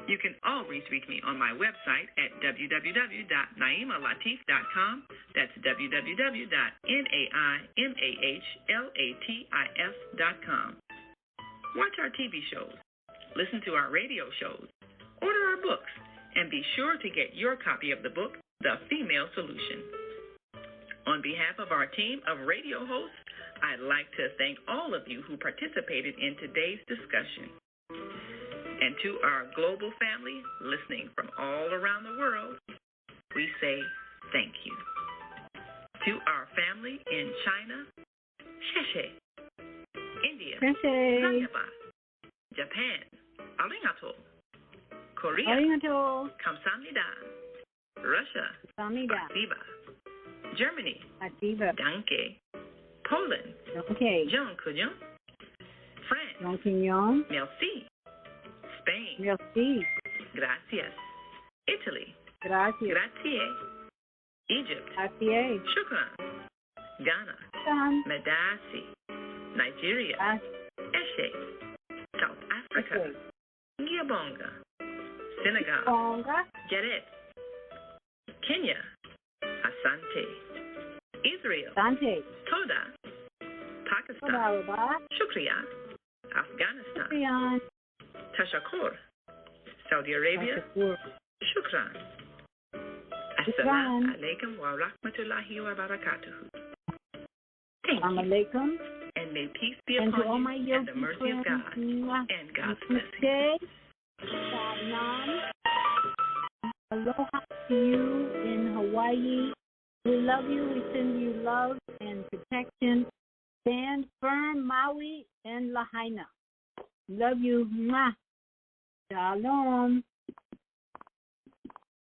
[SPEAKER 4] You can always reach me on my website at www.naimalatif.com. That's www.naimalatif.com. Watch our TV shows, listen to our radio shows, order our books, and be sure to get your copy of the book, The Female Solution. On behalf of our team of radio hosts, I'd like to thank all of you who participated in today's discussion. And to our global family listening from all around the world, we say thank you. To our family in China, Sheshe. India, Sanyaba. Japan, Arigato. Korea,
[SPEAKER 3] Arigato.
[SPEAKER 4] Kamsamnida. Russia, Spasiba. Germany, Danke. Poland, Jean Couillon. France, Merci. Spain,
[SPEAKER 3] Merci.
[SPEAKER 4] Gracias. Italy,
[SPEAKER 3] Gracias.
[SPEAKER 4] Grazie. Egypt,
[SPEAKER 3] Gracias.
[SPEAKER 4] Shukran. Ghana, Medasi. Nigeria, Eshe. South Africa, Ngiyabonga. Senegal, Jared. Kenya, Asante. Israel, Toda. Pakistan, Shukriya. Afghanistan, Tashakur. Saudi Arabia, Shukran. Assalamu alaikum wa rahmatullahi wa barakatuhu. Thank you. And may peace be upon you and the mercy of God and God's blessing.
[SPEAKER 3] Aloha to you in Hawaii. We love you. We send you love and protection. Stand firm, Maui and Lahaina. Love you. Mwah. Shalom.